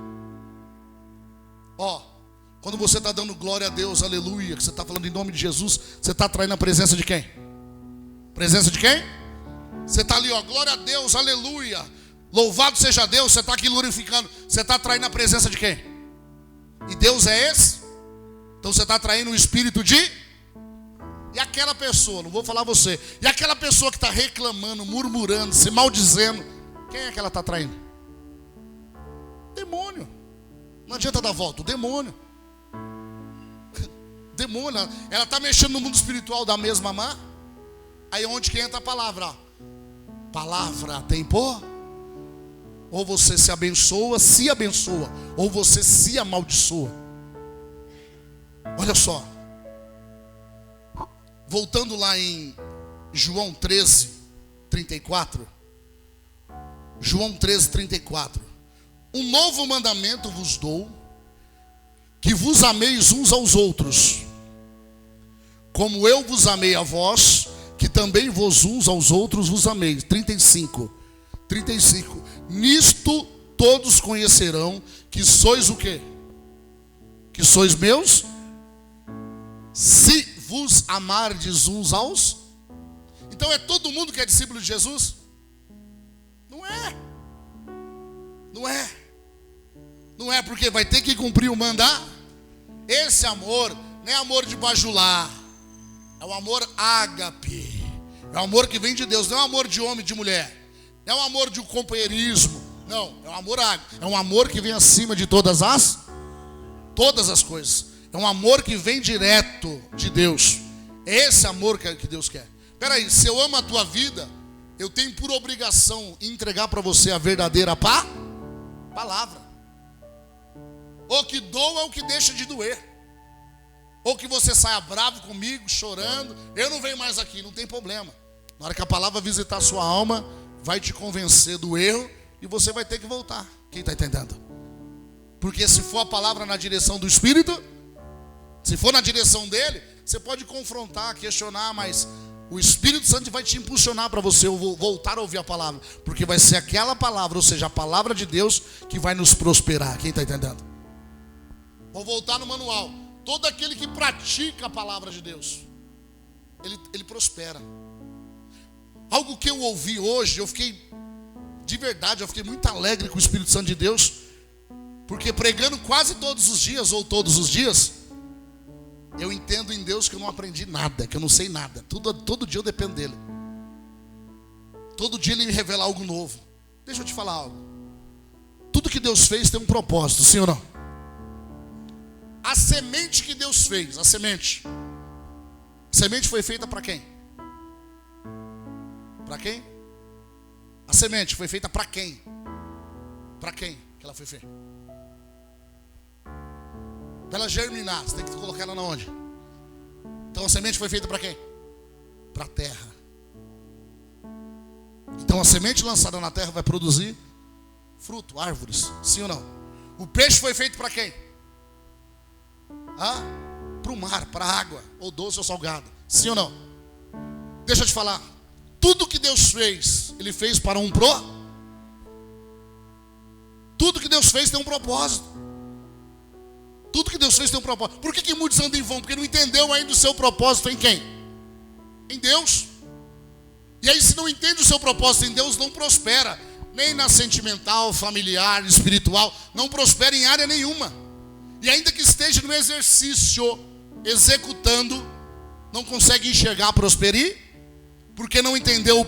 Ó, quando você está dando glória a Deus, aleluia, que você está falando em nome de Jesus, você está atraindo a presença de quem? Presença de quem? Você está ali, ó, glória a Deus, aleluia, louvado seja Deus, você está aqui glorificando, você está atraindo a presença de quem? E Deus é esse? Então você está atraindo o espírito de... E aquela pessoa, não vou falar você, e aquela pessoa que está reclamando, murmurando, se maldizendo, quem é que ela está atraindo? Demônio. Não adianta dar volta, o demônio. Demônio, ela está mexendo no mundo espiritual da mesma má. Aí onde que entra a palavra? Palavra tem por? Ou você se abençoa, ou você se amaldiçoa. Olha só. Voltando lá em João 13, 34. João 13, 34. Um novo mandamento vos dou, que vos ameis uns aos outros, como eu vos amei a vós, que também vos uns aos outros vos amei. 35. Nisto todos conhecerão que sois o quê? Que sois meus, se vos amardes uns aos. Então é todo mundo que é discípulo de Jesus? Não é. Não é porque vai ter que cumprir o mandar. Esse amor não é amor de bajular, é o amor ágape. É o amor que vem de Deus, não é um amor de homem e de mulher. Não é um amor de um companheirismo. Não, é um amor ágape. É um amor que vem acima de todas as coisas. É um amor que vem direto de Deus. É esse amor que Deus quer. Espera aí, se eu amo a tua vida, eu tenho por obrigação entregar para você a verdadeira palavra. Ou que doa ou que deixa de doer. Ou que você saia bravo comigo, chorando. Eu não venho mais aqui, não tem problema. Na hora que a palavra visitar a sua alma, vai te convencer do erro e você vai ter que voltar. Quem está entendendo? Porque se for a palavra na direção do Espírito, se for na direção dele, você pode confrontar, questionar, mas o Espírito Santo vai te impulsionar para você voltar a ouvir a palavra. Porque vai ser aquela palavra, ou seja, a palavra de Deus, que vai nos prosperar. Quem está entendendo? Vou voltar no manual. Todo aquele que pratica a palavra de Deus, ele prospera. Algo que eu ouvi hoje, de verdade, eu fiquei muito alegre com o Espírito Santo de Deus. Porque pregando quase todos os dias, ou todos os dias, eu entendo em Deus que eu não aprendi nada, que eu não sei nada. Todo dia eu dependo dele. Todo dia ele me revela algo novo. Deixa eu te falar algo. Tudo que Deus fez tem um propósito, sim ou não? A semente que Deus fez, a semente foi feita para quem? Para quem? A semente foi feita para quem? Para quem que ela foi feita? Para ela germinar, você tem que colocar ela na onde? Então a semente foi feita para quem? Para a terra. Então a semente lançada na terra vai produzir fruto, árvores, sim ou não? O peixe foi feito para quem? Para o mar, para a água, ou doce ou salgado, sim ou não? Deixa eu te falar, tudo que Deus fez, Ele fez para tudo que Deus fez tem um propósito. Tudo que Deus fez tem um propósito. Por que muitos andam em vão? Porque não entendeu ainda o seu propósito em quem? Em Deus. E aí, se não entende o seu propósito em Deus, não prospera, nem na sentimental, familiar, espiritual, não prospera em área nenhuma. E ainda que esteja no exercício, executando, não consegue enxergar prosperar, porque não entendeu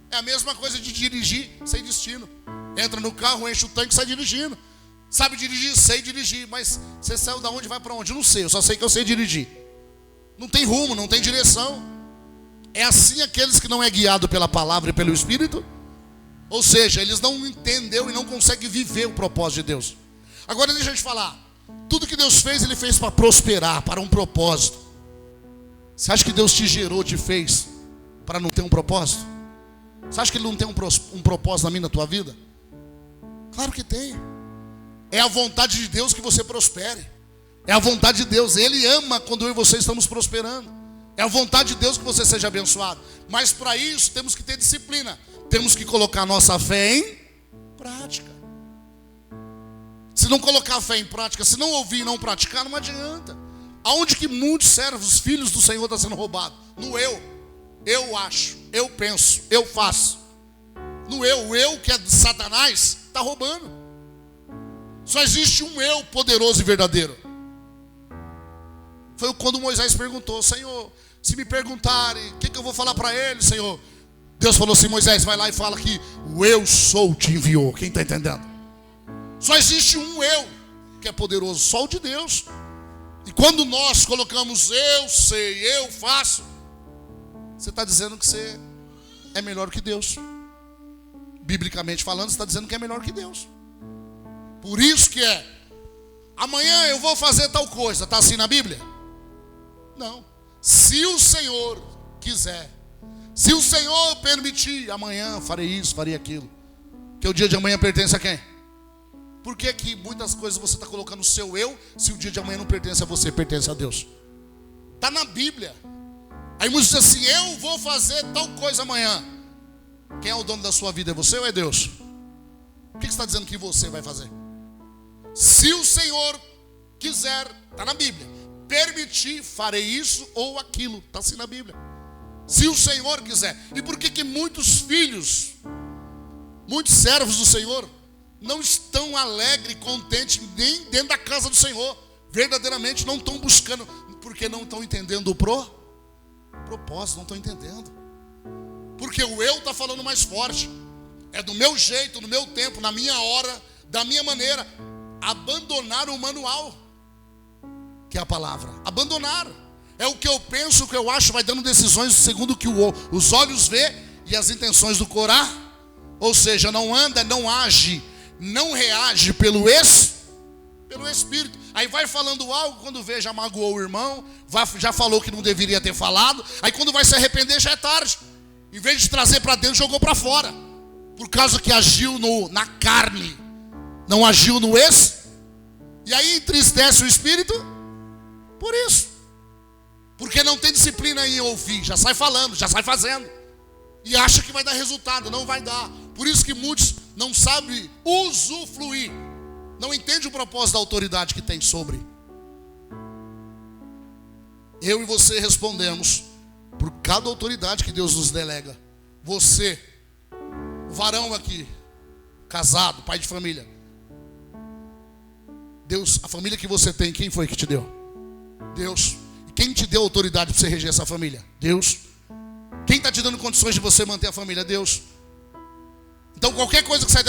É a mesma coisa de dirigir sem destino. Entra no carro, enche o tanque e sai dirigindo. Sabe dirigir? Sei dirigir. Mas você saiu da onde, vai para onde? Eu não sei, eu só sei que eu sei dirigir. Não tem rumo, não tem direção. É assim aqueles que não é guiado pela palavra e pelo Espírito. Ou seja, eles não entenderam e não conseguem viver o propósito de Deus. Agora deixa eu te falar. Tudo que Deus fez, Ele fez para prosperar, para um propósito. Você acha que Deus te gerou, te fez para não ter um propósito? Você acha que Ele não tem um propósito na minha, na tua vida? Claro que tem. É a vontade de Deus que você prospere. É a vontade de Deus. Ele ama quando eu e você estamos prosperando. É a vontade de Deus que você seja abençoado. Mas para isso temos que ter disciplina. Temos que colocar nossa fé em prática. Se não colocar a fé em prática, se não ouvir e não praticar, não adianta. Aonde que muitos servos, filhos do Senhor, estão sendo roubados? No eu. Eu acho, eu penso, eu faço. No eu, o eu que é de Satanás, está roubando. Só existe um eu poderoso e verdadeiro. Foi quando Moisés perguntou: Senhor, se me perguntarem, o que eu vou falar para eles, Senhor? Deus falou assim: Moisés, vai lá e fala que o eu sou te enviou. Quem está entendendo? Só existe um eu que é poderoso, só o de Deus. E quando nós colocamos eu sei, eu faço, você está dizendo que você é melhor que Deus. Biblicamente falando, você está dizendo que é melhor que Deus. Por isso que amanhã eu vou fazer tal coisa. Está assim na Bíblia? Não. Se o Senhor quiser, se o Senhor permitir, amanhã farei isso, farei aquilo. Que o dia de amanhã pertence a quem? Por que muitas coisas você está colocando o seu eu, se o dia de amanhã não pertence a você, pertence a Deus? Está na Bíblia. Aí muitos dizem assim: eu vou fazer tal coisa amanhã. Quem é o dono da sua vida? É você ou é Deus? O que você está dizendo que você vai fazer? Se o Senhor quiser, está na Bíblia, permitir, farei isso ou aquilo. Está assim na Bíblia. Se o Senhor quiser. E por que muitos filhos, muitos servos do Senhor, não estão alegres, contentes, nem dentro da casa do Senhor? Verdadeiramente não estão buscando, porque não estão entendendo o propósito, não estão entendendo. Porque o eu está falando mais forte. É do meu jeito, no meu tempo, na minha hora, da minha maneira. Abandonar o manual, que é a palavra. Abandonar. É o que eu penso, o que eu acho, vai dando decisões segundo o que os olhos vê e as intenções do coração. Ou seja, não anda, não age, não reage pelo Espírito. Aí vai falando algo, quando vê já magoou o irmão, já falou que não deveria ter falado. Aí quando vai se arrepender já é tarde. Em vez de trazer para dentro, jogou para fora. Por causa que agiu na carne, não agiu no e aí entristece o Espírito. Por isso. Porque não tem disciplina em ouvir, já sai falando, já sai fazendo. E acha que vai dar resultado, não vai dar. Por isso que muitos não sabem usufruir. Não entendem o propósito da autoridade que tem sobre. Eu e você respondemos por cada autoridade que Deus nos delega. Você, o varão aqui, casado, pai de família, Deus, a família que você tem, quem foi que te deu? Deus. E quem te deu autoridade para você reger essa família? Deus. Quem está te dando condições de você manter a família? Deus. Então qualquer coisa que sai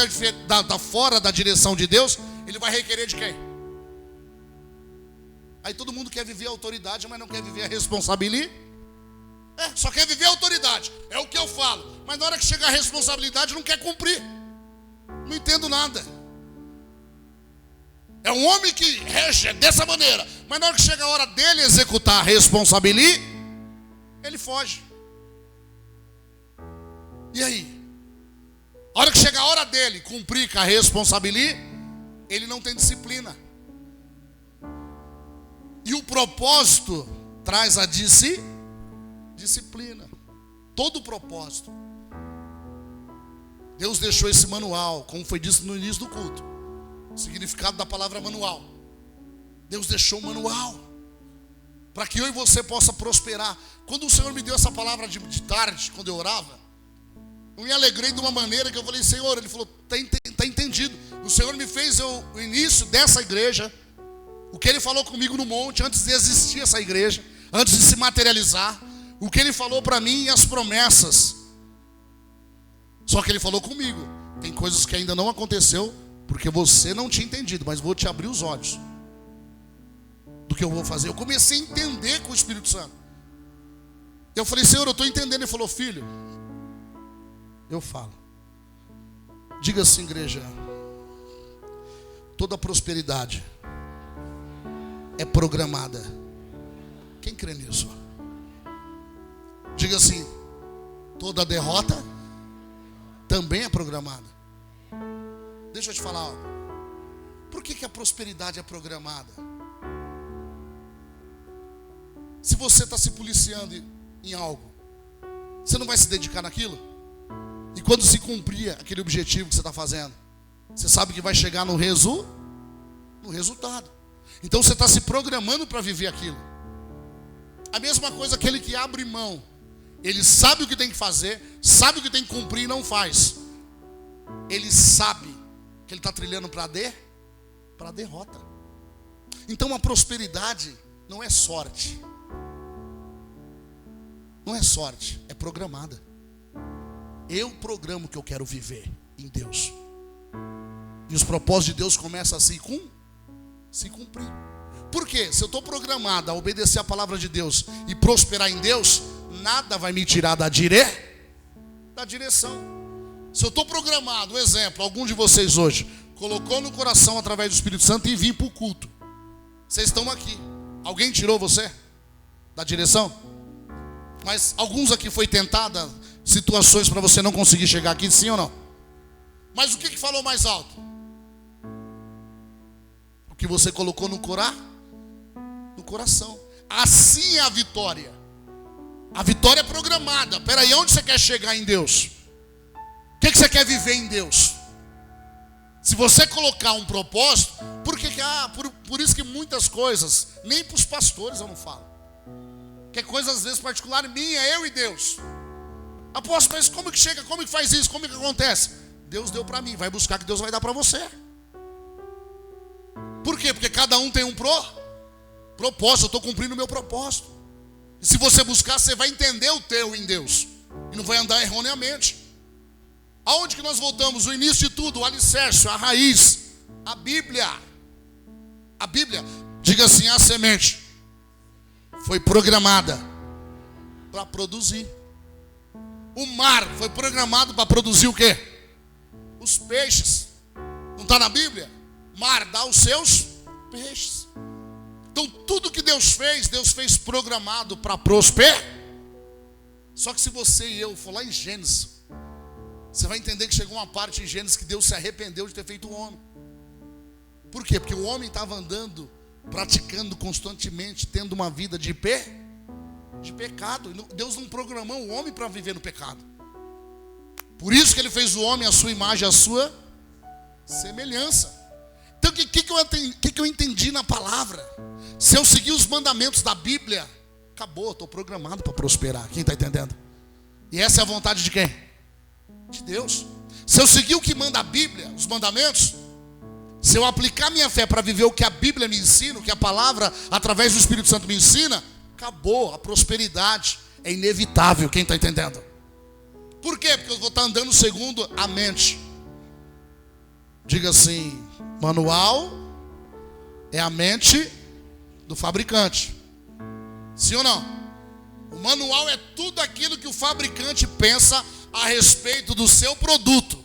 da fora da direção de Deus, Ele vai requerer de quem? Aí todo mundo quer viver a autoridade, mas não quer viver a responsabilidade. Só quer viver a autoridade. É o que eu falo. Mas na hora que chegar a responsabilidade, não quer cumprir. Não entendo nada. É um homem que rege dessa maneira. Mas na hora que chega a hora dele executar a responsabilidade, ele foge. E aí? A hora que chega a hora dele cumprir com a responsabilidade, ele não tem disciplina. E o propósito traz a disciplina. Todo o propósito. Deus deixou esse manual, como foi dito no início do culto. O significado da palavra manual. Deus deixou o manual para que eu e você possa prosperar. Quando o Senhor me deu essa palavra de tarde, quando eu orava, eu me alegrei de uma maneira que eu falei, Senhor, Ele falou, tá entendido. O Senhor me fez o início dessa igreja, o que Ele falou comigo no monte, antes de existir essa igreja, antes de se materializar, o que Ele falou para mim e as promessas. Só que Ele falou comigo, tem coisas que ainda não aconteceu, porque você não tinha entendido, mas vou te abrir os olhos do que eu vou fazer. Eu comecei a entender com o Espírito Santo. Eu falei, Senhor, eu estou entendendo. Ele falou, filho, eu falo. Diga assim, igreja, toda prosperidade é programada. Quem crê nisso? Diga assim, toda derrota também é programada. Deixa eu te falar, ó. Por que a prosperidade é programada? Se você está se policiando em algo, você não vai se dedicar naquilo? E quando se cumprir aquele objetivo que você está fazendo, você sabe que vai chegar no resultado. Então você está se programando para viver aquilo. A mesma coisa aquele que abre mão. Ele sabe o que tem que fazer, sabe o que tem que cumprir e não faz. Ele sabe que ele está trilhando para a derrota. Então a prosperidade não é sorte. Não é sorte, é programada. Eu programo o que eu quero viver em Deus. E os propósitos de Deus começam a se cumprir. Por quê? Se eu estou programado a obedecer a palavra de Deus e prosperar em Deus, nada vai me tirar da direção. Se eu estou programado, um exemplo, algum de vocês hoje colocou no coração através do Espírito Santo e vim para o culto. Vocês estão aqui. Alguém tirou você da direção? Mas alguns aqui foi tentada situações para você não conseguir chegar aqui, sim ou não? Mas o que falou mais alto? O que você colocou no coração. Assim é a vitória. A vitória é programada. Peraí, onde você quer chegar em Deus? O que você quer viver em Deus? Se você colocar um propósito, por isso que muitas coisas, nem para os pastores eu não falo. Que é coisa às vezes particular minha, eu e Deus. Apóstolo, mas como que chega, como que faz isso, como que acontece? Deus deu para mim, vai buscar que Deus vai dar para você. Por quê? Porque cada um tem um propósito, eu estou cumprindo o meu propósito. E se você buscar, você vai entender o teu em Deus. E não vai andar erroneamente. Aonde que nós voltamos? O início de tudo, o alicerce, a raiz, a Bíblia. A Bíblia, diga assim, a semente foi programada para produzir. O mar foi programado para produzir o quê? Os peixes. Não está na Bíblia? Mar dá os seus peixes. Então tudo que Deus fez programado para prosperar. Só que se você e eu for lá em Gênesis, você vai entender que chegou uma parte em Gênesis que Deus se arrependeu de ter feito o homem. Por quê? Porque o homem estava andando, praticando constantemente, tendo uma vida de pecado. Deus não programou o homem para viver no pecado. Por isso que Ele fez o homem à sua imagem, à sua semelhança. Então o que eu entendi na palavra? Se eu seguir os mandamentos da Bíblia, acabou, estou programado para prosperar. Quem está entendendo? E essa é a vontade de quem? De Deus. Se eu seguir o que manda a Bíblia, os mandamentos, Se eu aplicar minha fé para viver o que a Bíblia me ensina, o que a palavra, através do Espírito Santo me ensina, acabou, a prosperidade é inevitável, quem está entendendo? Por quê? Porque eu vou estar andando segundo a mente. Diga assim, manual é a mente do fabricante. Sim ou não? O manual é tudo aquilo que o fabricante pensa a respeito do seu produto.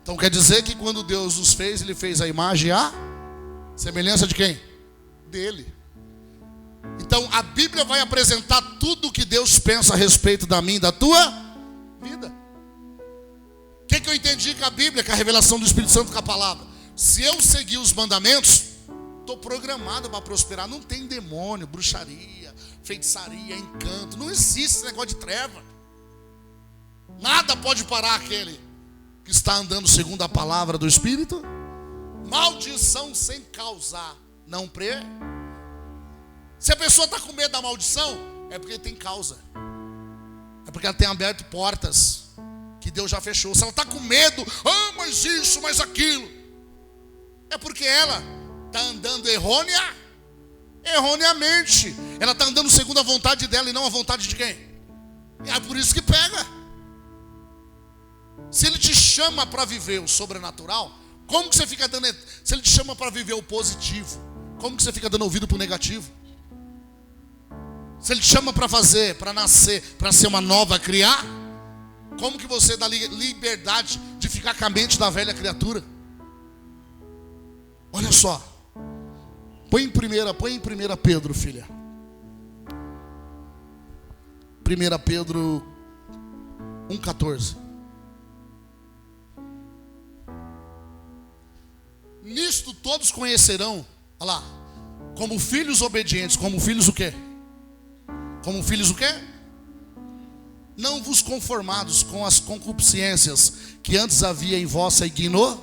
Então quer dizer que quando Deus nos fez, Ele fez a imagem e a semelhança de quem? Dele. Então a Bíblia vai apresentar tudo o que Deus pensa a respeito da minha e da tua vida. O que eu entendi com a Bíblia, com a revelação do Espírito Santo, com a palavra? Se eu seguir os mandamentos, estou programado para prosperar. Não tem demônio, bruxaria, feitiçaria, encanto. Não existe esse negócio de treva. Nada pode parar aquele que está andando segundo a palavra do Espírito. Maldição sem causar não Se a pessoa está com medo da maldição, é porque tem causa. É porque ela tem aberto portas que Deus já fechou. Se ela está com medo, mas isso, mas aquilo, é porque ela está andando erroneamente. Ela está andando segundo a vontade dela e não a vontade de quem? É por isso que pega. Se Ele te chama para viver o sobrenatural, como que você fica dando? Se Ele te chama para viver o positivo, como que você fica dando ouvido para o negativo? Se Ele te chama para fazer, para nascer, para ser uma nova criar, como que você dá liberdade de ficar com a mente da velha criatura? Olha só. Põe em 1 Pedro, filha. 1 Pedro 1,14. Nisto todos conhecerão, olha lá, como filhos obedientes, como filhos o quê? Como filhos o quê? Não vos conformados com as concupiscências que antes havia em vossa ignorância,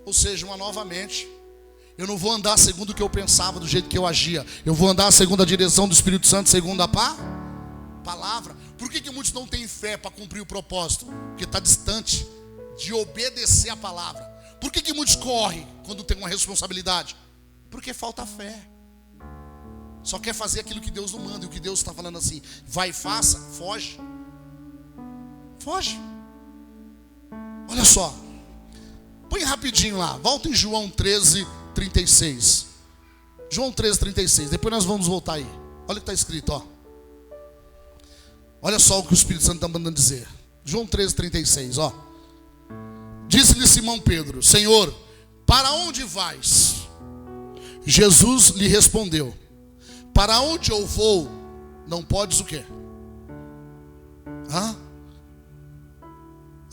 ou seja, uma nova mente. Eu não vou andar segundo o que eu pensava, do jeito que eu agia. Eu vou andar segundo a direção do Espírito Santo, segundo a palavra. Por que muitos não têm fé para cumprir o propósito? Porque está distante de obedecer a palavra. Por que muitos correm quando tem uma responsabilidade? Porque falta fé. Só quer fazer aquilo que Deus não manda. E o que Deus está falando assim, vai e faça, foge. Foge. Olha só. Põe rapidinho lá. Volta em João 13:36. João 13:36. Depois nós vamos voltar aí. Olha o que está escrito, ó. Olha só o que o Espírito Santo está mandando dizer. João 13:36, ó. Disse-lhe Simão Pedro: Senhor, para onde vais? Jesus lhe respondeu: para onde eu vou, não podes o quê?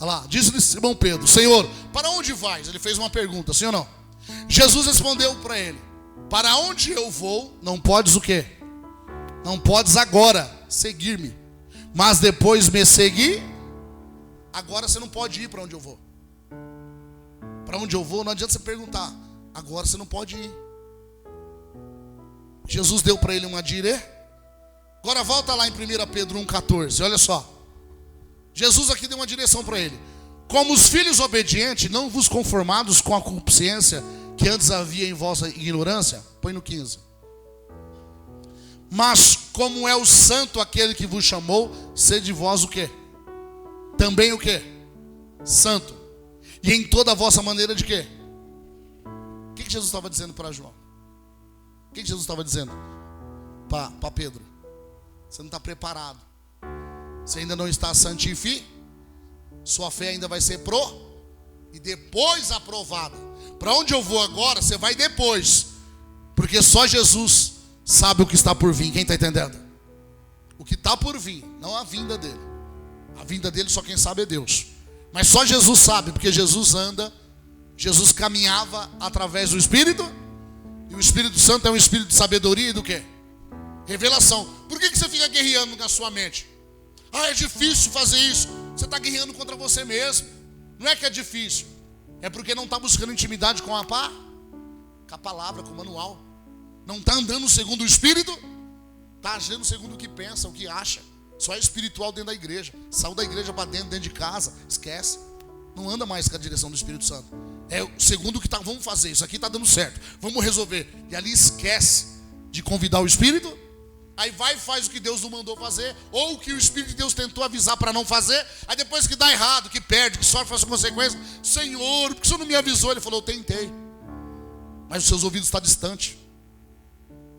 Olha lá, disse-lhe Simão Pedro: Senhor, para onde vais? Ele fez uma pergunta, sim ou não? Jesus respondeu para ele: para onde eu vou, não podes o quê? Não podes agora seguir-me, mas depois me seguir. Agora você não pode ir para onde eu vou. Para onde eu vou, não adianta você perguntar. Agora você não pode ir. Jesus deu para ele uma direção. Agora volta lá em 1 Pedro 1,14. Olha só. Jesus aqui deu uma direção para ele. Como os filhos obedientes, não vos conformados com a concupiscência que antes havia em vossa ignorância. Põe no 15. Mas como é o santo aquele que vos chamou, sede vós o quê? Também o quê? Santo. E em toda a vossa maneira de quê? O que Jesus estava dizendo para João? O que Jesus estava dizendo para Pedro? Você não está preparado. Você ainda não está santificado. Sua fé ainda vai ser e depois aprovada. Para onde eu vou agora, você vai depois. Porque só Jesus sabe o que está por vir. Quem está entendendo? O que está por vir, não a vinda dele. A vinda dele só quem sabe é Deus. Mas só Jesus sabe, porque Jesus caminhava através do Espírito. E o Espírito Santo é um espírito de sabedoria e do quê? Revelação. Por que você fica guerreando na sua mente? É difícil fazer isso. Você está guerreando contra você mesmo. Não é que é difícil. É porque não está buscando intimidade com a palavra, com o manual. Não está andando segundo o Espírito. Está agindo segundo o que pensa, o que acha. Só é espiritual dentro da igreja. Saiu da igreja para dentro de casa, esquece. não anda mais com a direção do Espírito Santo. É o segundo que tá, vamos fazer, isso aqui está dando certo, vamos resolver. E ali esquece de convidar o Espírito. Aí vai e faz o que Deus não mandou fazer, ou o que o Espírito de Deus tentou avisar para não fazer. Aí depois que dá errado, que perde, que sofre as consequências, Senhor, por que o Senhor não me avisou? Ele falou, eu tentei, mas os seus ouvidos estão distantes.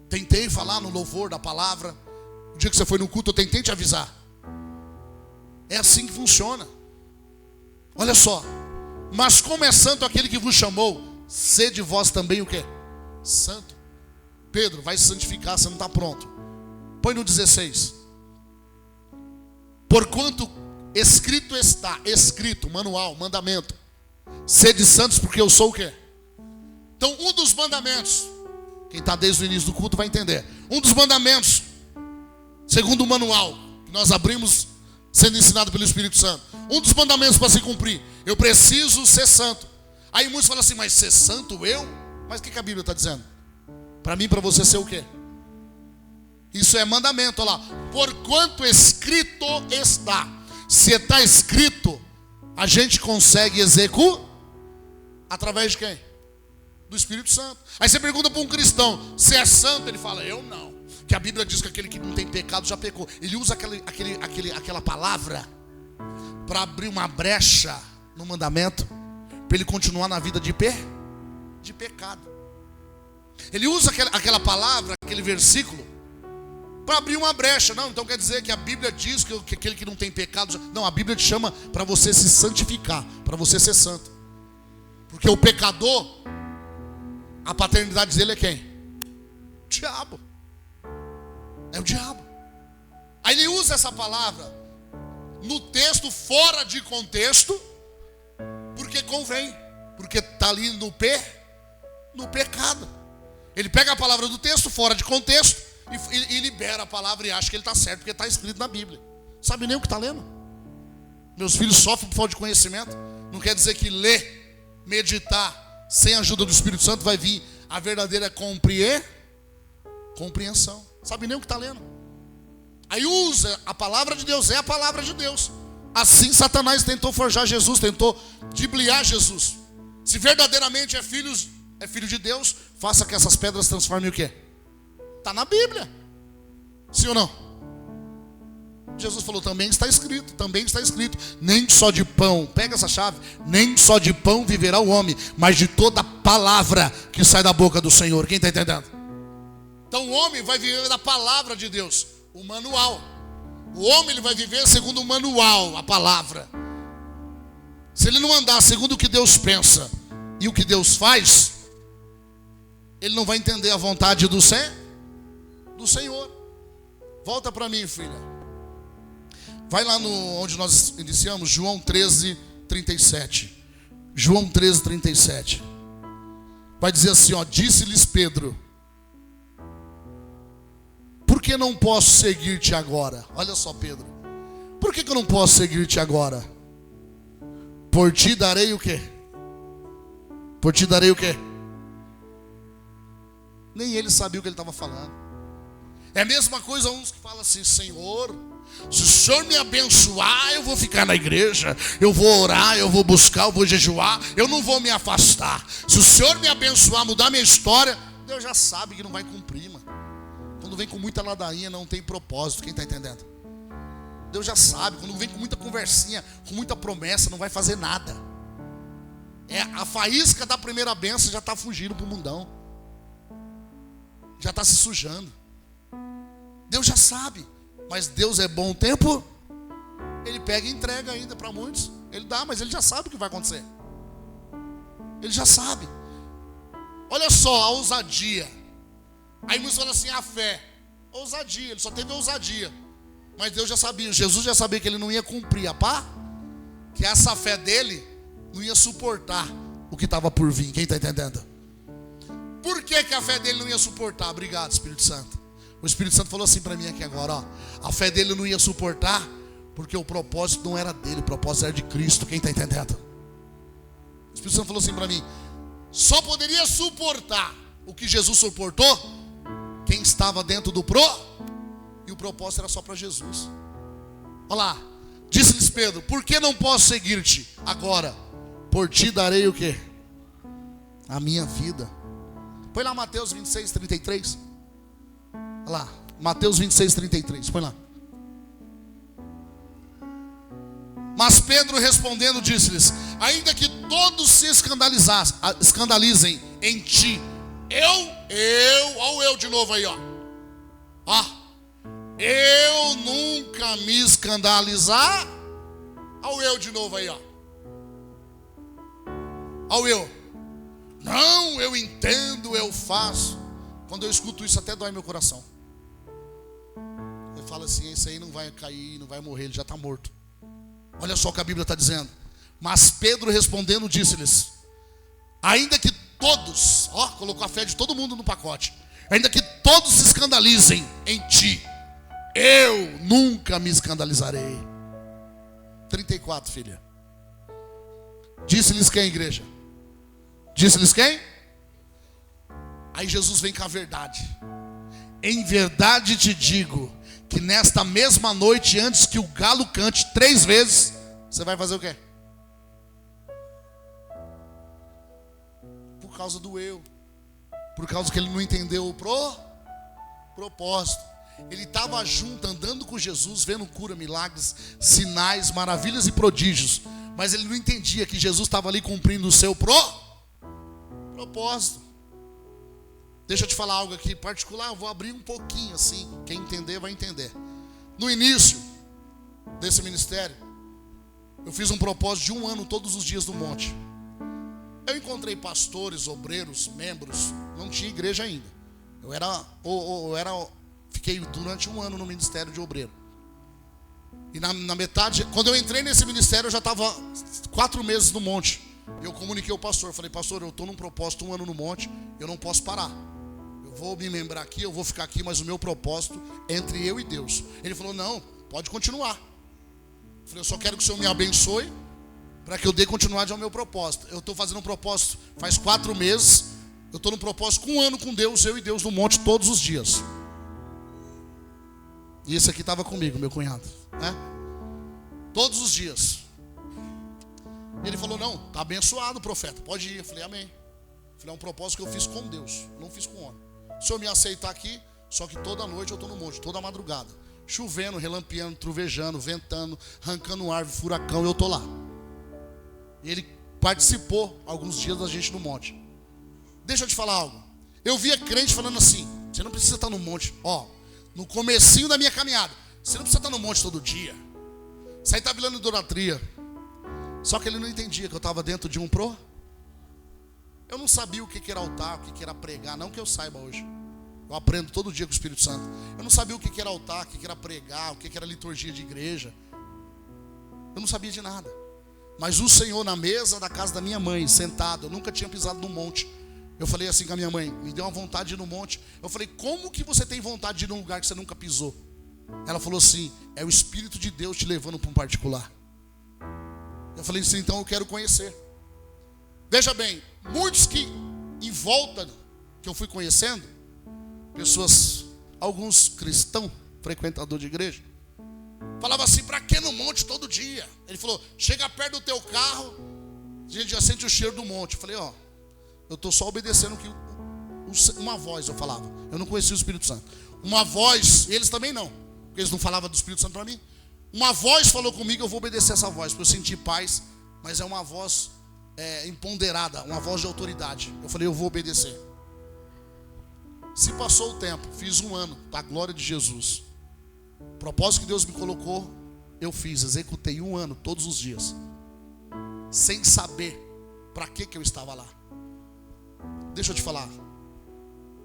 Tentei falar no louvor da palavra. O dia que você foi no culto, eu tentei te avisar. É assim que funciona. Olha só. Mas como é santo aquele que vos chamou, sede vós também o quê? Santo. Pedro, vai se santificar, você não está pronto. Põe no 16. Porquanto escrito está, escrito, manual, mandamento. Sede santos porque eu sou o quê? Então um dos mandamentos, quem está desde o início do culto vai entender. Um dos mandamentos, segundo o manual, que nós abrimos sendo ensinado pelo Espírito Santo. Um dos mandamentos para se cumprir, eu preciso ser santo. Aí muitos falam assim, mas ser santo eu? Mas o que a Bíblia está dizendo? Para mim, para você ser o quê? Isso é mandamento, olha lá. Porquanto escrito está. Se está escrito, a gente consegue executar através de quem? Do Espírito Santo. Aí você pergunta para um cristão, se é santo? Ele fala, eu não. Que a Bíblia diz que aquele que não tem pecado já pecou. Ele usa aquela palavra para abrir uma brecha no mandamento, para ele continuar na vida de pecado. Ele usa aquela palavra, aquele versículo, para abrir uma brecha. Não, então quer dizer que a Bíblia diz que aquele que não tem pecado não, a Bíblia te chama para você se santificar, para você ser santo. Porque o pecador, a paternidade dele é quem? O diabo. É o diabo. Aí ele usa essa palavra no texto fora de contexto, porque convém, porque está ali no pecado. Ele pega a palavra do texto fora de contexto e libera a palavra e acha que ele está certo, porque está escrito na Bíblia. Sabe nem o que está lendo. Meus filhos sofrem por falta de conhecimento. Não quer dizer que ler, meditar sem a ajuda do Espírito Santo vai vir a verdadeira compreensão. Sabe nem o que está lendo. Aí usa a palavra de Deus, é a palavra de Deus. Assim Satanás tentou forjar Jesus, tentou dibliar Jesus. Se verdadeiramente é filho de Deus, faça que essas pedras transformem o quê? Está na Bíblia. Sim ou não? Jesus falou, também está escrito, nem só de pão, pega essa chave, nem só de pão viverá o homem, mas de toda palavra que sai da boca do Senhor. Quem está entendendo? Então o homem vai viver da palavra de Deus, o manual. O homem ele vai viver segundo o manual, a palavra. Se ele não andar segundo o que Deus pensa e o que Deus faz, ele não vai entender a vontade do Senhor. Volta para mim, filha. Vai lá onde nós iniciamos, João 13, 37. João 13, 37. Vai dizer assim, ó, disse-lhes Pedro, por que não posso seguir-te agora? Olha só, Pedro. Por que eu não posso seguir-te agora? Por ti darei o quê? Por ti darei o quê? Nem ele sabia o que ele estava falando. É a mesma coisa uns que falam assim, Senhor, se o Senhor me abençoar, eu vou ficar na igreja, eu vou orar, eu vou buscar, eu vou jejuar, eu não vou me afastar. Se o Senhor me abençoar, mudar minha história, Deus já sabe que não vai cumprir, mano. Quando vem com muita ladainha, não tem propósito. Quem está entendendo? Deus já sabe. Quando vem com muita conversinha, com muita promessa, não vai fazer nada. É a faísca da primeira bênção já está fugindo para o mundão. Já está se sujando. Deus já sabe. Mas Deus é bom o tempo. Ele pega e entrega ainda para muitos. Ele dá, mas ele já sabe o que vai acontecer. Ele já sabe. Olha só a ousadia. Aí muitos falam assim, a fé. Ousadia, ele só teve ousadia. Mas Deus já sabia, Jesus já sabia que ele não ia cumprir a pá. Que essa fé dele não ia suportar o que estava por vir. Quem está entendendo? Por que a fé dele não ia suportar? Obrigado, Espírito Santo. O Espírito Santo falou assim para mim aqui agora, ó. A fé dele não ia suportar porque o propósito não era dele, o propósito era de Cristo. Quem está entendendo? O Espírito Santo falou assim para mim, só poderia suportar o que Jesus suportou quem estava dentro do e o propósito era só para Jesus. Olha lá, disse-lhes Pedro, por que não posso seguir-te agora? por ti darei o quê? A minha vida. Põe lá Mateus 26, 33. Olha lá, Mateus 26, 33. Põe lá. Mas Pedro respondendo disse-lhes: ainda que todos se escandalizem em ti, olha o eu de novo aí, ó. Eu nunca me escandalizar. Olha o eu de novo aí, ó. Olha o eu. Não, eu entendo, eu faço. Quando eu escuto isso até dói meu coração. Eu falo assim, esse aí não vai cair, não vai morrer, ele já está morto. Olha só o que a Bíblia está dizendo. Mas Pedro respondendo disse-lhes: ainda que todos, colocou a fé de todo mundo no pacote, ainda que todos se escandalizem em ti, eu nunca me escandalizarei. 34, filha. Disse-lhes quem, igreja? Disse-lhes quem? Aí Jesus vem com a verdade. Em verdade te digo que nesta mesma noite, antes que o galo cante 3 vezes, você vai fazer o quê? Por causa do eu. Por causa que ele não entendeu o propósito. Ele estava junto, andando com Jesus, vendo cura, milagres, sinais, maravilhas e prodígios. Mas ele não entendia que Jesus estava ali cumprindo o seu propósito. Deixa eu te falar algo aqui particular, eu vou abrir um pouquinho assim. Quem entender vai entender. No início desse ministério, eu fiz um propósito de 1 ano todos os dias no monte. Eu encontrei pastores, obreiros, membros. Não tinha igreja ainda. Fiquei durante 1 ano no ministério de obreiro. E na metade, quando eu entrei nesse ministério, eu já estava 4 meses no monte. Eu comuniquei ao pastor, falei: pastor, eu estou num propósito 1 ano no monte, eu não posso parar. Eu vou me membrar aqui, eu vou ficar aqui, mas o meu propósito é entre eu e Deus. Ele falou: não, pode continuar. Eu falei: eu só quero que o Senhor me abençoe para que eu dê continuidade ao meu propósito. Eu estou fazendo um propósito faz 4 meses. Eu estou num propósito com 1 ano com Deus, eu e Deus no monte todos os dias. E esse aqui estava comigo, meu cunhado, né? Todos os dias. E ele falou: não, está abençoado, profeta, pode ir. Eu falei: amém. Eu falei: é um propósito que eu fiz com Deus, não fiz com homem. O Senhor me aceitar aqui, só que toda noite eu estou no monte, toda madrugada, chovendo, relampeando, truvejando, ventando, arrancando árvore, furacão, eu estou lá. E ele participou alguns dias da gente no monte. Deixa eu te falar algo. Eu via crente falando assim: você não precisa estar no monte. No comecinho da minha caminhada, você não precisa estar no monte todo dia. Isso aí está virando idolatria. Só que ele não entendia que eu estava dentro de um Eu não sabia o que era altar, o que era pregar. Não que eu saiba hoje. Eu aprendo todo dia com o Espírito Santo. Eu não sabia o que era altar, o que era pregar, o que era liturgia de igreja. Eu não sabia de nada. Mas o Senhor na mesa da casa da minha mãe, sentado, eu nunca tinha pisado no monte. Eu falei assim com a minha mãe: me deu uma vontade de ir no monte. Eu falei: como que você tem vontade de ir num lugar que você nunca pisou? Ela falou assim: é o Espírito de Deus te levando para um particular. Eu falei assim: então eu quero conhecer. Veja bem, muitos que em volta que eu fui conhecendo, pessoas, alguns cristãos, frequentador de igreja, falava assim: para que no monte todo dia? Ele falou: chega perto do teu carro, a gente já sente o cheiro do monte. Eu falei: eu estou só obedecendo que uma voz, eu falava. Eu não conhecia o Espírito Santo. Uma voz, eles também não, porque eles não falavam do Espírito Santo para mim. Uma voz falou comigo, eu vou obedecer essa voz, porque eu senti paz, mas é uma voz empoderada, uma voz de autoridade. Eu falei: eu vou obedecer. Se passou o tempo, fiz 1 ano, para a glória de Jesus. O propósito que Deus me colocou, eu fiz, executei 1 ano, todos os dias, sem saber para que eu estava lá. Deixa eu te falar,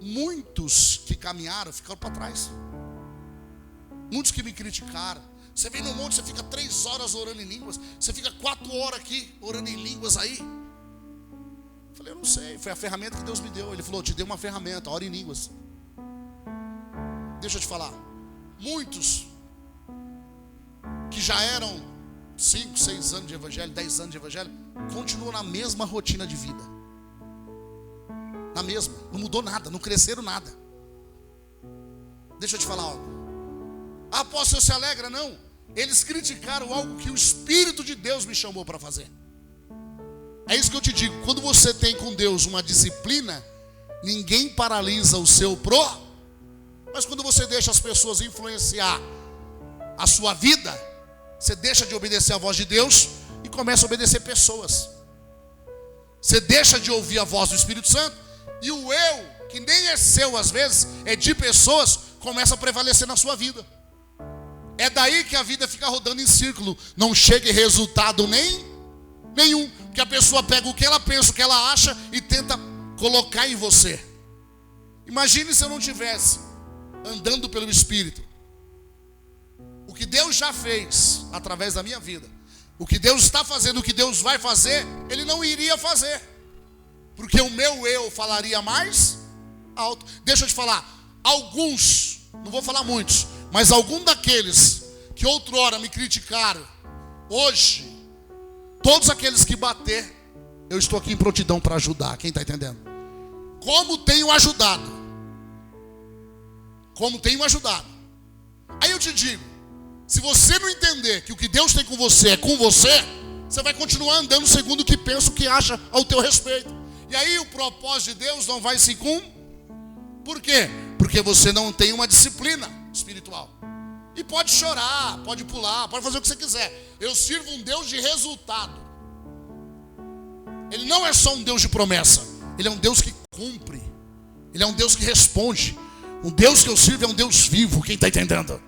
muitos que caminharam ficaram para trás. Muitos que me criticaram. Você vem no monte, você fica 3 horas orando em línguas, você fica 4 horas aqui orando em línguas aí. Eu falei: eu não sei, foi a ferramenta que Deus me deu. Ele falou: eu te dei uma ferramenta, ora em línguas. Deixa eu te falar, muitos que já eram 5, 6 anos de evangelho, 10 anos de evangelho, continuam na mesma rotina de vida. Na mesma, não mudou nada, não cresceram nada. Deixa eu te falar algo. Apóstolo, você se alegra? Não. Eles criticaram algo que o Espírito de Deus me chamou para fazer. É isso que eu te digo. Quando você tem com Deus uma disciplina, ninguém paralisa o seu Mas quando você deixa as pessoas influenciar a sua vida, você deixa de obedecer a voz de Deus e começa a obedecer pessoas. Você deixa de ouvir a voz do Espírito Santo e o eu, que nem é seu às vezes, é de pessoas, começa a prevalecer na sua vida. É daí que a vida fica rodando em círculo. Não chega em resultado nenhum. Porque a pessoa pega o que ela pensa, o que ela acha e tenta colocar em você. Imagine se eu não tivesse andando pelo Espírito. O que Deus já fez através da minha vida, o que Deus está fazendo, o que Deus vai fazer, Ele não iria fazer. Porque o meu eu falaria mais alto. Deixa eu te falar, alguns, não vou falar muitos, mas algum daqueles que outrora me criticaram, hoje, todos aqueles que bater, eu estou aqui em prontidão para ajudar. Quem está entendendo? Como tenho ajudado. Aí eu te digo, se você não entender que o que Deus tem com você é com você, você vai continuar andando segundo o que pensa, o que acha ao teu respeito. E aí o propósito de Deus não vai se cumprir. Por quê? Porque você não tem uma disciplina espiritual. E pode chorar, pode pular, pode fazer o que você quiser. Eu sirvo um Deus de resultado. Ele não é só um Deus de promessa. Ele é um Deus que cumpre. Ele é um Deus que responde. Um Deus que eu sirvo é um Deus vivo. Quem está entendendo?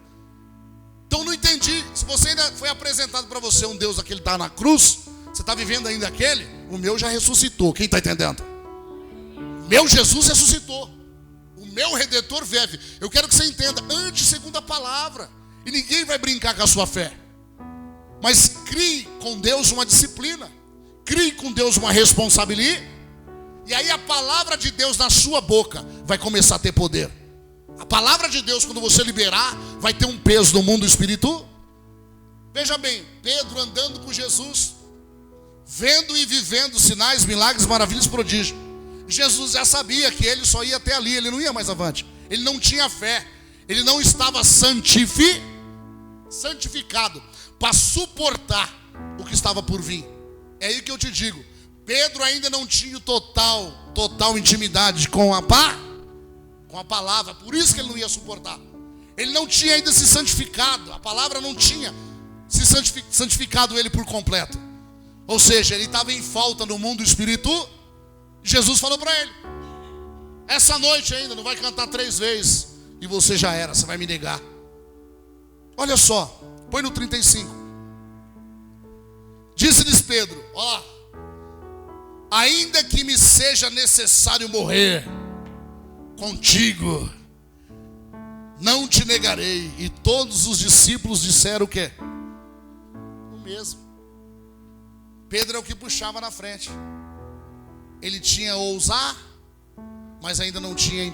Então não entendi. Se você ainda foi apresentado para você um Deus aquele que está na cruz, você está vivendo ainda aquele, o meu já ressuscitou. Quem está entendendo? O meu Jesus ressuscitou. O meu Redentor vive. Eu quero que você entenda, ande segundo a palavra. E ninguém vai brincar com a sua fé. Mas crie com Deus uma disciplina. Crie com Deus uma responsabilidade. E aí a palavra de Deus na sua boca vai começar a ter poder. A palavra de Deus, quando você liberar, vai ter um peso no mundo espiritual. Veja bem, Pedro andando com Jesus, vendo e vivendo sinais, milagres, maravilhas, prodígios. Jesus já sabia que ele só ia até ali, ele não ia mais avante. Ele não tinha fé, ele não estava santificado para suportar o que estava por vir. É aí que eu te digo, Pedro ainda não tinha total intimidade com a palavra, por isso que ele não ia suportar. Ele não tinha ainda se santificado, a palavra não tinha se santificado ele por completo. Ou seja, ele estava em falta no mundo espiritual. Jesus falou para ele: essa noite ainda não vai cantar 3 vezes e você já era, você vai me negar. Olha só, põe no 35. Disse-lhes Pedro: ó, ainda que me seja necessário morrer contigo, não te negarei. E todos os discípulos disseram o quê? O mesmo. Pedro é o que puxava na frente. Ele tinha ousar, mas ainda não tinha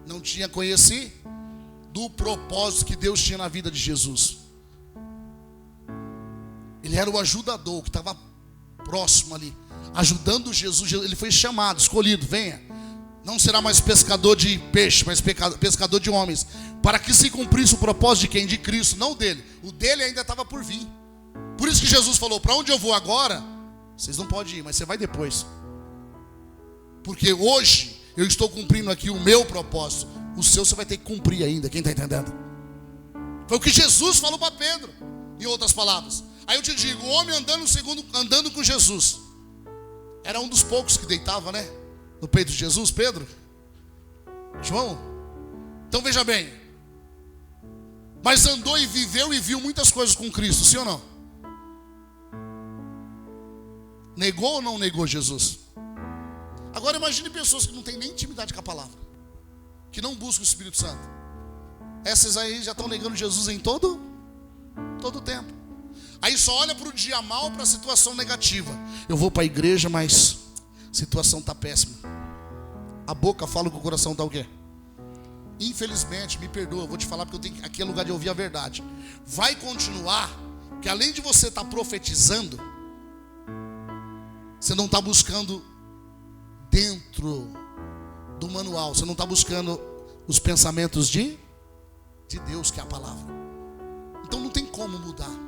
não tinha conhecido do propósito que Deus tinha na vida de Jesus. Ele era o ajudador que estava próximo ali, ajudando Jesus. Ele foi chamado, escolhido, venha. Não será mais pescador de peixe, mas pescador de homens. Para que se cumprisse o propósito de quem? De Cristo, não dele. O dele ainda estava por vir. Por isso que Jesus falou: para onde eu vou agora, vocês não podem ir, mas você vai depois. Porque hoje eu estou cumprindo aqui o meu propósito. O seu você vai ter que cumprir ainda. Quem está entendendo? Foi o que Jesus falou para Pedro, em outras palavras. Aí eu te digo, o homem andando com Jesus, era um dos poucos que deitava, né, no peito de Jesus, Pedro, João. Então veja bem, mas andou e viveu e viu muitas coisas com Cristo, sim ou não? Negou ou não negou Jesus? Agora imagine pessoas que não têm nem intimidade com a palavra, que não buscam o Espírito Santo. Essas aí já estão negando Jesus em todo o tempo. Aí só olha para o dia mal, para a situação negativa. Eu vou para a igreja, mas a situação está péssima. A boca fala que o coração está o quê? Infelizmente, me perdoa, eu vou te falar porque aqui é lugar de ouvir a verdade. Vai continuar, que além de você estar profetizando, você não está buscando dentro do manual, você não está buscando os pensamentos de Deus, que é a palavra. Então não tem como mudar.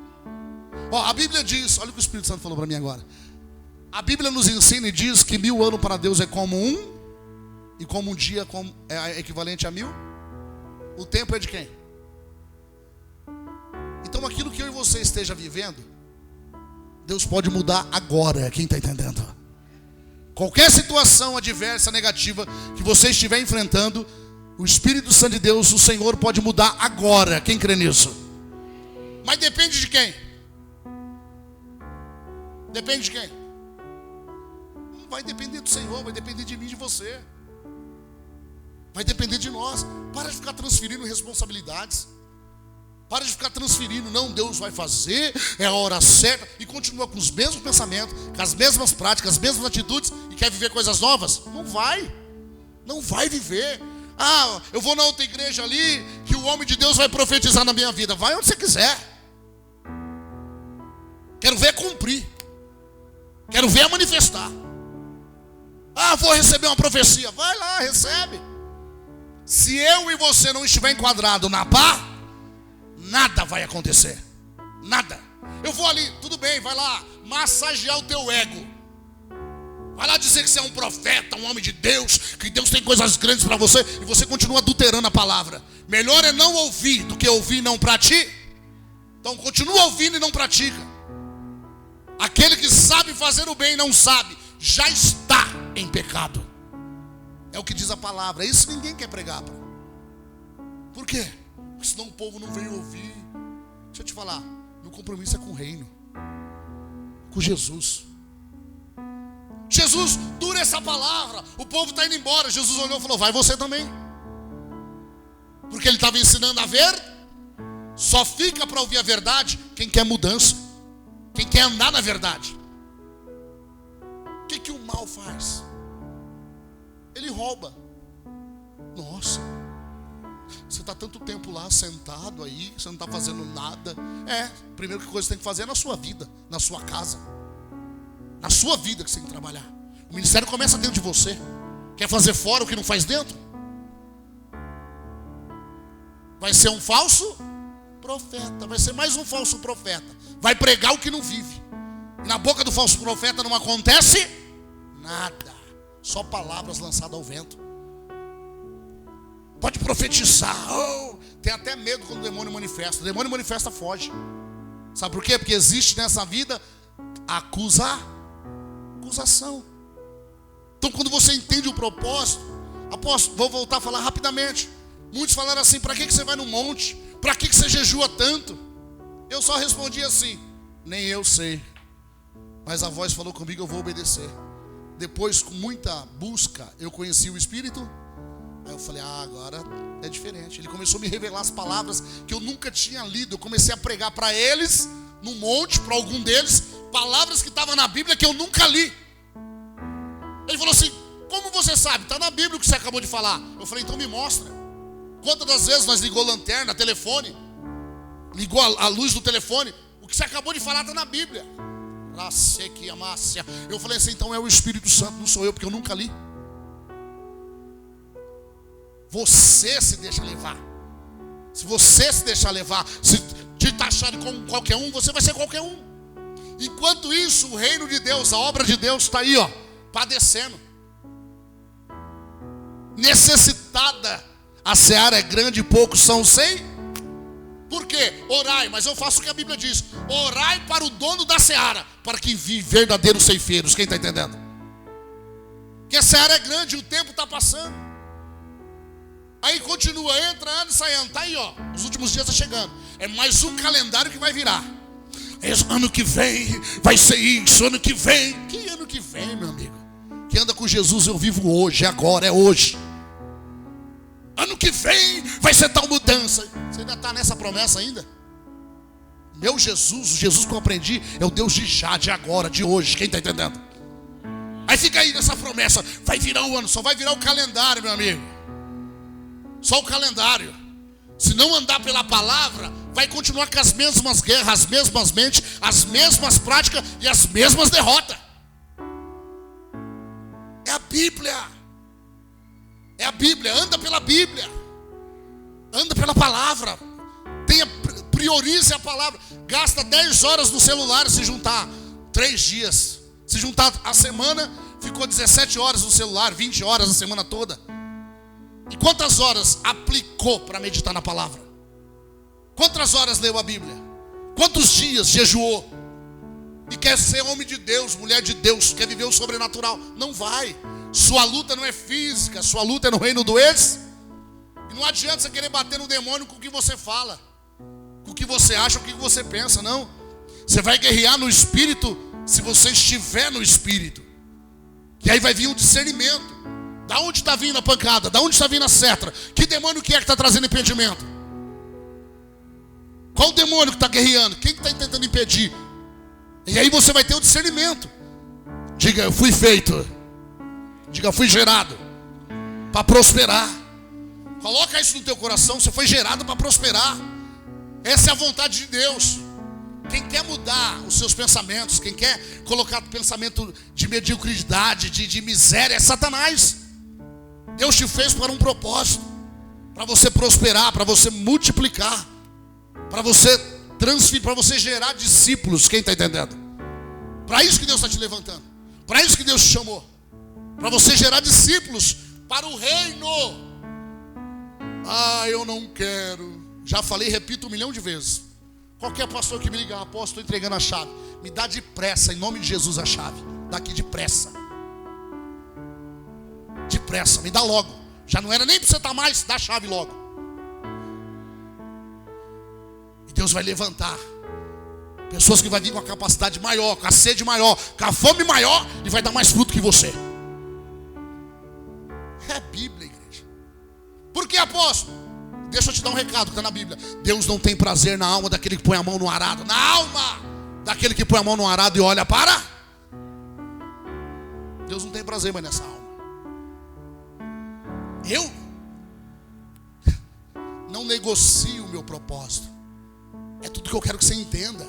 Ó, a Bíblia diz, olha o que o Espírito Santo falou para mim agora: A Bíblia nos ensina e diz que 1000 anos para Deus é como um, e como um dia é equivalente a 1000. O tempo é de quem? Então aquilo que eu e você esteja vivendo, Deus pode mudar agora. Quem está entendendo? Qualquer situação adversa, negativa que você estiver enfrentando, o Espírito Santo de Deus, o Senhor, pode mudar agora. Quem crê nisso? Mas depende de quem? Depende de quem? Não vai depender do Senhor, vai depender de mim e de você. Vai depender de nós. Para de ficar transferindo responsabilidades. Para de ficar transferindo, não, Deus vai fazer, é a hora certa, e continua com os mesmos pensamentos, com as mesmas práticas, as mesmas atitudes, e quer viver coisas novas? Não vai. Não vai viver. Ah, eu vou na outra igreja ali, que o homem de Deus vai profetizar na minha vida. Vai onde você quiser. Quero ver cumprir. Quero ver manifestar. Ah, vou receber uma profecia. Vai lá, recebe. Se eu e você não estiver enquadrado na pá, nada vai acontecer. Nada. Eu vou ali, tudo bem, vai lá massagear o teu ego. Vai lá dizer que você é um profeta, um homem de Deus, que Deus tem coisas grandes para você, e você continua adulterando a palavra. Melhor é não ouvir do que ouvir e não praticar. Então continua ouvindo e não pratica. Aquele que sabe fazer o bem e não sabe, já está em pecado. É o que diz a palavra. Isso ninguém quer pregar. Por quê? Porque senão o povo não veio ouvir. Deixa eu te falar, meu compromisso é com o reino, com Jesus. Jesus, dura essa palavra. O povo está indo embora. Jesus olhou e falou, vai você também. Porque ele estava ensinando a ver. Só fica para ouvir a verdade quem quer mudança, quem quer andar na verdade. O que o mal faz? Ele rouba. Nossa, você está tanto tempo lá sentado aí, você não está fazendo nada. Primeiro que coisa você tem que fazer é na sua vida, na sua casa. Na sua vida que você tem que trabalhar. O ministério começa dentro de você. Quer fazer fora o que não faz dentro? Vai ser um falso profeta. Vai ser mais um falso profeta. Vai pregar o que não vive. E na boca do falso profeta não acontece nada. Só palavras lançadas ao vento. Pode profetizar. Tem até medo quando o demônio manifesta. O demônio manifesta, foge. Sabe por quê? Porque existe nessa vida acusação. Então quando você entende o propósito, apóstolo, vou voltar a falar rapidamente. Muitos falaram assim, para que você vai no monte? Para que você jejua tanto? Eu só respondi assim, nem eu sei. Mas a voz falou comigo, eu vou obedecer. Depois, com muita busca, eu conheci o Espírito. Aí eu falei, agora é diferente. Ele começou a me revelar as palavras que eu nunca tinha lido. Eu comecei a pregar para eles, no monte, para algum deles, palavras que estavam na Bíblia que eu nunca li. Ele falou assim, como você sabe? Está na Bíblia o que você acabou de falar. Eu falei, então me mostra. Quantas das vezes nós ligou lanterna, telefone, ligou a luz do telefone, o que você acabou de falar está na Bíblia. Eu falei assim, então é o Espírito Santo, não sou eu, porque eu nunca li. Você se deixa levar. Se você se deixar levar, se te taxar como qualquer um, você vai ser qualquer um. Enquanto isso, o reino de Deus, a obra de Deus está aí, padecendo, necessitada. A seara é grande e poucos são sem. Por quê? Orai, mas eu faço o que a Bíblia diz. Orai para o dono da seara, para que envie verdadeiros ceifeiros. Quem está entendendo? Que a seara é grande, o tempo está passando. Aí continua, entra ano e sai ano. Está aí, os últimos dias está chegando. É mais um calendário que vai virar. Ano que vem vai ser isso, ano que vem. Que ano que vem, meu amigo? Quem anda com Jesus, eu vivo hoje, agora, é hoje. Ano que vem vai ser tal mudança. Você ainda está nessa promessa ainda? Meu Jesus, o Jesus que eu aprendi é o Deus de já, de agora, de hoje. Quem está entendendo? Aí fica aí nessa promessa. Vai virar o ano, só vai virar o calendário, meu amigo. Só o calendário. Se não andar pela palavra, vai continuar com as mesmas guerras, as mesmas mentes, as mesmas práticas e as mesmas derrotas. É a Bíblia. É a Bíblia, anda pela Bíblia. Anda pela palavra. Priorize a palavra. Gasta 10 horas no celular se juntar 3 dias. Se juntar a semana, ficou 17 horas no celular, 20 horas a semana toda. E quantas horas aplicou para meditar na palavra? Quantas horas leu a Bíblia? Quantos dias jejuou? E quer ser homem de Deus, mulher de Deus, quer viver o sobrenatural? Não vai. Sua luta não é física, sua luta é no reino do ex. E não adianta você querer bater no demônio com o que você fala, com o que você acha, com o que você pensa, não. Você vai guerrear no Espírito se você estiver no Espírito. E aí vai vir um discernimento. Da onde está vindo a pancada? Da onde está vindo a seta? Que demônio que está trazendo impedimento? Qual o demônio que está guerreando? Quem que está tentando impedir? E aí você vai ter o discernimento. Diga, eu fui feito. Diga, eu fui gerado para prosperar. Coloca isso no teu coração. Você foi gerado para prosperar. Essa é a vontade de Deus. Quem quer mudar os seus pensamentos, quem quer colocar pensamento de mediocridade, de miséria, é Satanás. Deus te fez para um propósito, para você prosperar, para você multiplicar, para você transferir, para você gerar discípulos. Quem está entendendo? Para isso que Deus está te levantando, para isso que Deus te chamou, para você gerar discípulos para o reino. Eu não quero. Já falei e repito 1 milhão de vezes. Qualquer pastor que me liga, apóstolo, estou entregando a chave. Me dá depressa, em nome de Jesus, a chave. Daqui depressa. Depressa, me dá logo. Já não era nem para você estar mais, dá a chave logo. E Deus vai levantar pessoas que vão vir com a capacidade maior, com a sede maior, com a fome maior, e vai dar mais fruto que você. É Bíblia, igreja. Por que, apóstolo? Deixa eu te dar um recado que está na Bíblia. Deus não tem prazer na alma daquele que põe a mão no arado. Na alma daquele que põe a mão no arado e olha para. Deus não tem prazer mais nessa alma. Eu não negocio o meu propósito. É tudo que eu quero que você entenda.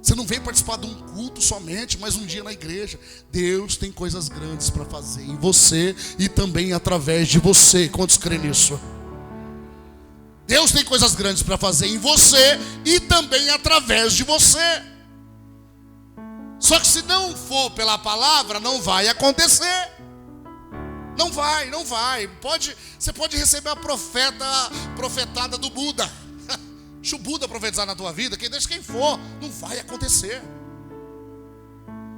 Você não veio participar de um culto somente, mas um dia na igreja. Deus tem coisas grandes para fazer em você e também através de você. Quantos creem nisso? Deus tem coisas grandes para fazer em você e também através de você. Só que se não for pela palavra, não vai acontecer. Não vai. Você pode receber a profetada do Buda. Deixa o Buda profetizar na tua vida, deixa quem for, não vai acontecer.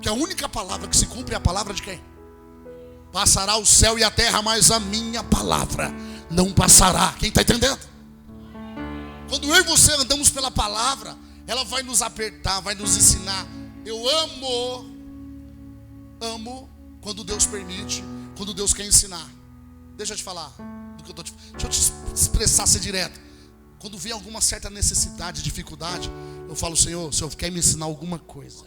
Que a única palavra que se cumpre é a palavra de quem? Passará o céu e a terra, mas a minha palavra não passará. Quem está entendendo? Quando eu e você andamos pela palavra, ela vai nos apertar, vai nos ensinar. Eu amo quando Deus permite, quando Deus quer ensinar. Deixa eu te falar do que eu tô te... Deixa eu te expressar, ser direto. Quando vem alguma certa necessidade, dificuldade, eu falo, Senhor, o Senhor quer me ensinar alguma coisa.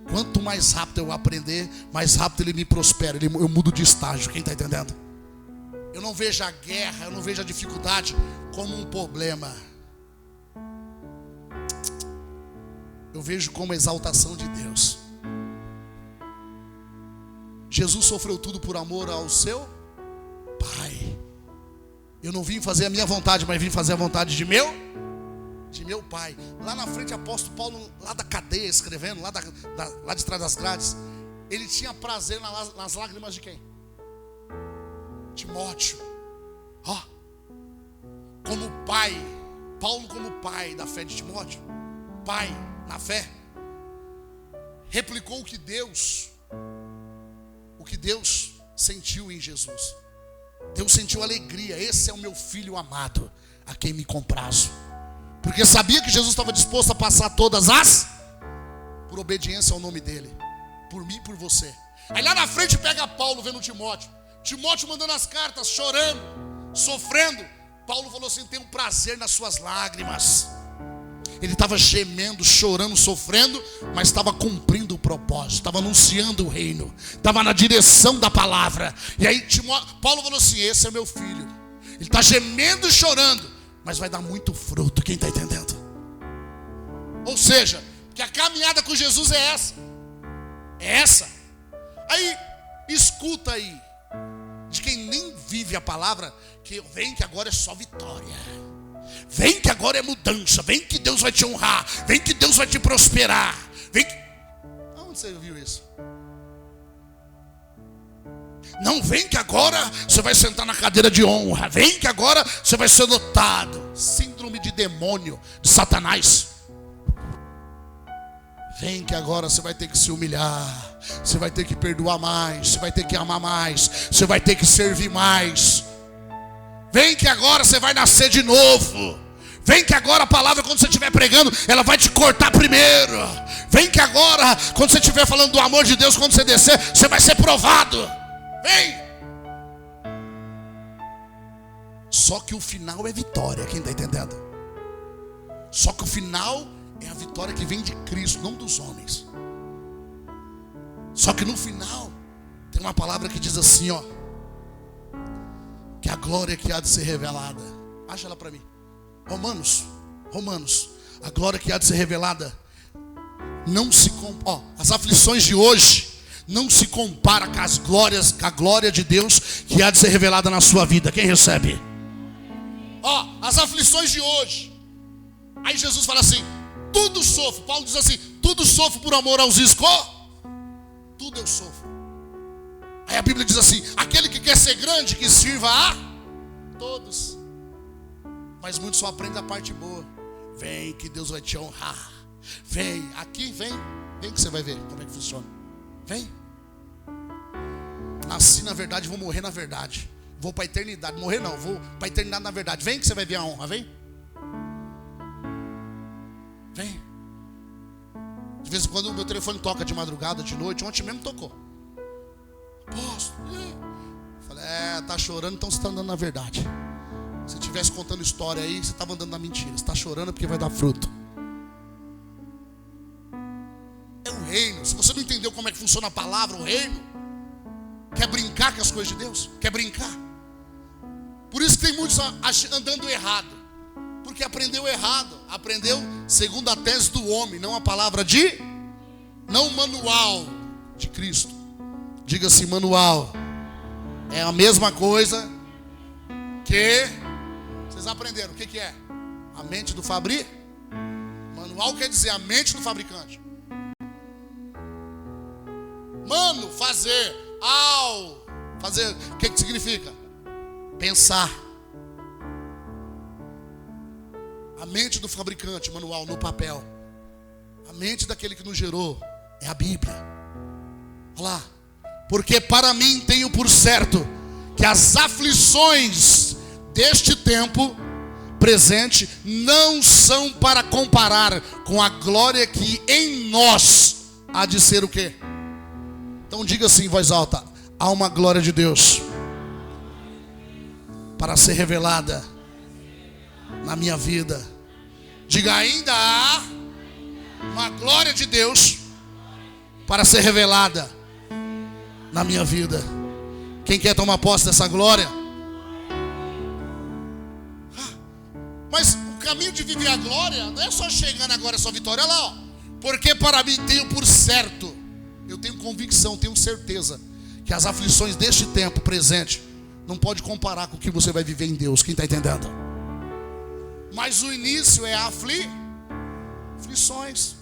Quanto mais rápido eu aprender, mais rápido Ele me prospera, eu mudo de estágio. Quem está entendendo? Eu não vejo a guerra, eu não vejo a dificuldade como um problema. Eu vejo como a exaltação de Deus. Jesus sofreu tudo por amor ao seu Pai. Eu não vim fazer a minha vontade, mas vim fazer a vontade de meu Pai. Lá na frente, apóstolo Paulo, lá da cadeia, escrevendo, lá de trás das grades, ele tinha prazer nas lágrimas de quem? Timóteo. Como pai, Paulo como pai da fé de Timóteo, pai na fé, replicou o que Deus sentiu em Jesus. Deus sentiu alegria. Esse é o meu filho amado, a quem me comprazo. Porque sabia que Jesus estava disposto a passar todas por obediência ao nome dele, por mim e por você. Aí lá na frente pega Paulo vendo Timóteo mandando as cartas, chorando, sofrendo. Paulo falou assim: tenho prazer nas suas lágrimas. Ele estava gemendo, chorando, sofrendo, mas estava cumprindo o propósito, estava anunciando o reino, estava na direção da palavra. E aí Paulo falou assim: esse é meu filho. Ele está gemendo e chorando, mas vai dar muito fruto. Quem está entendendo? Ou seja, que a caminhada com Jesus é essa. É essa. Aí, escuta aí, de quem nem vive a palavra, que vem que agora é só vitória. Vem que agora é mudança. Vem que Deus vai te honrar. Vem que Deus vai te prosperar. Vem que... Onde você viu isso? Não, vem que agora você vai sentar na cadeira de honra. Vem que agora você vai ser notado. Síndrome de demônio, de Satanás. Vem que agora você vai ter que se humilhar. Você vai ter que perdoar mais. Você vai ter que amar mais. Você vai ter que servir mais. Vem que agora você vai nascer de novo. Vem que agora a palavra, quando você estiver pregando, ela vai te cortar primeiro. Vem que agora, quando você estiver falando do amor de Deus, quando você descer, você vai ser provado. Vem. Só que o final é vitória, quem está entendendo? Só que o final é a vitória que vem de Cristo, não dos homens. Só que no final tem uma palavra que diz assim, ó, que a glória que há de ser revelada. Acha ela para mim. Romanos, a glória que há de ser revelada não se compara, as aflições de hoje não se compara com as glórias, com a glória de Deus que há de ser revelada na sua vida. Quem recebe? As aflições de hoje. Aí Jesus fala assim: tudo sofro. Paulo diz assim: tudo sofro por amor aos tudo eu sofro. Aí a Bíblia diz assim: aquele que quer ser grande, que sirva a todos. Mas muitos só aprendem a parte boa. Vem que Deus vai te honrar. Vem, aqui, vem que você vai ver como é que funciona. Vem. Nasci na verdade, vou morrer na verdade. Vou para a eternidade. Morrer não, vou para a eternidade na verdade. Vem que você vai ver a honra, vem. Vem. De vez em quando o meu telefone toca de madrugada, de noite. Ontem mesmo tocou. Apóstolo. Falei, tá chorando, então você está andando na verdade. Se estivesse contando história aí, você estava andando na mentira. Você está chorando porque vai dar fruto. É o reino. Se você não entendeu como é que funciona a palavra, o reino, quer brincar com as coisas de Deus? Quer brincar? Por isso que tem muitos andando errado. Porque aprendeu errado. Aprendeu segundo a tese do homem, não a palavra não o manual de Cristo. Diga assim, manual. É a mesma coisa que vocês aprenderam. O que é? A mente do fabricante. Manual quer dizer a mente do fabricante. Mano, fazer. Fazer, o que significa? Pensar. A mente do fabricante, manual, no papel. A mente daquele que nos gerou é a Bíblia. Olha lá. Porque para mim tenho por certo que as aflições deste tempo presente não são para comparar com a glória que em nós há de ser o quê? Então diga assim em voz alta: há uma glória de Deus para ser revelada na minha vida. Diga, ainda há uma glória de Deus para ser revelada na minha vida. Quem quer tomar posse dessa glória? Mas o caminho de viver a glória não é só chegando agora, é só vitória. Olha lá, ó. Porque para mim tenho por certo, eu tenho convicção, tenho certeza que as aflições deste tempo presente não pode comparar com o que você vai viver em Deus. Quem está entendendo? Mas o início é aflições.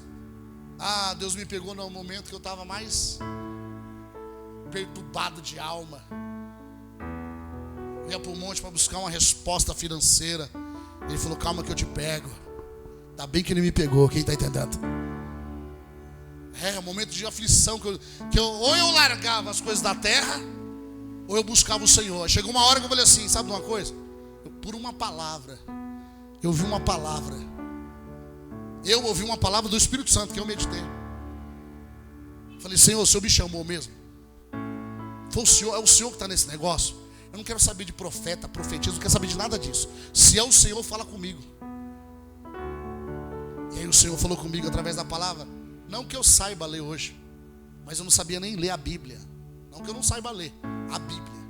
Deus me pegou no momento que eu estava mais perturbado de alma. Eu ia para o monte para buscar uma resposta financeira. Ele falou, calma que eu te pego. Ainda bem que ele me pegou. Quem está entendendo? É um momento de aflição que ou eu largava as coisas da terra, ou eu buscava o Senhor. Chegou uma hora que eu falei assim, sabe de uma coisa? Por uma palavra, eu ouvi uma palavra. Eu ouvi uma palavra do Espírito Santo que eu meditei. Falei, Senhor, o Senhor me chamou mesmo. Foi o Senhor, é o Senhor que está nesse negócio. Eu não quero saber de profeta, profetismo, não quero saber de nada disso. Se é o Senhor, fala comigo. E aí o Senhor falou comigo através da palavra. Não que eu saiba ler hoje, mas eu não sabia nem ler a Bíblia. Não que eu não saiba ler a Bíblia.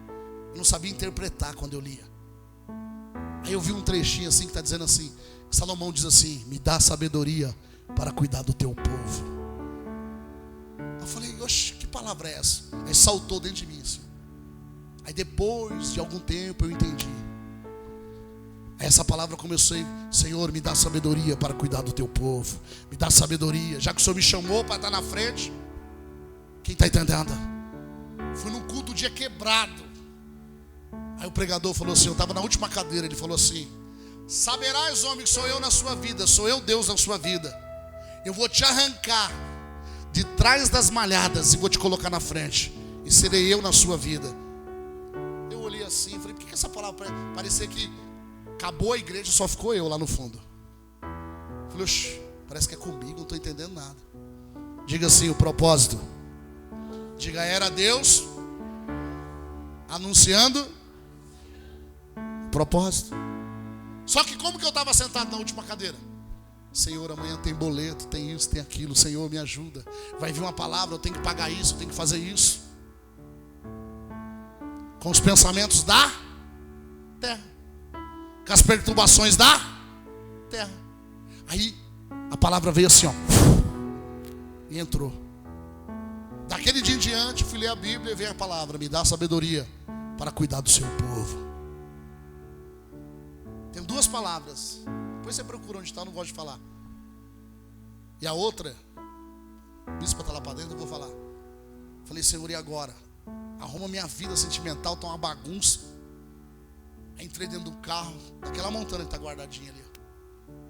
Eu não sabia interpretar quando eu lia. Aí eu vi um trechinho assim que está dizendo assim. Salomão diz assim, me dá sabedoria para cuidar do teu povo. Eu falei, oxe, que palavra é essa? Aí saltou dentro de mim assim. Aí depois de algum tempo eu entendi. Aí essa palavra começou, Senhor, me dá sabedoria para cuidar do teu povo. Me dá sabedoria, já que o Senhor me chamou para estar na frente, Quem está entendendo? Fui num culto, dia quebrado. Aí o pregador falou assim, eu estava na última cadeira, ele falou assim: saberás, homem, que sou eu na sua vida, sou eu Deus na sua vida. Eu vou te arrancar de trás das malhadas e vou te colocar na frente, e serei eu na sua vida. Eu olhei assim, falei, por que essa palavra parecia que acabou a igreja e só ficou eu lá no fundo? Falei, oxe, parece que é comigo, não estou entendendo nada. Diga assim, o propósito. Diga, era Deus anunciando propósito. Só que como que eu estava sentado na última cadeira? Senhor, amanhã tem boleto, tem isso, tem aquilo. Senhor, me ajuda. Vai vir uma palavra, eu tenho que pagar isso, eu tenho que fazer isso. Com os pensamentos da terra, com as perturbações da terra. Aí a palavra veio assim, ó, e entrou. Daquele dia em diante, fui ler a Bíblia e veio a palavra: me dá sabedoria para cuidar do seu povo. Tem duas palavras. Depois você procura onde está, eu não gosto de falar. E a outra, o bispo está lá para dentro, eu vou falar. Falei, Senhor, e agora? Arruma minha vida sentimental, está uma bagunça. Aí entrei dentro do carro, daquela montana que está guardadinha ali.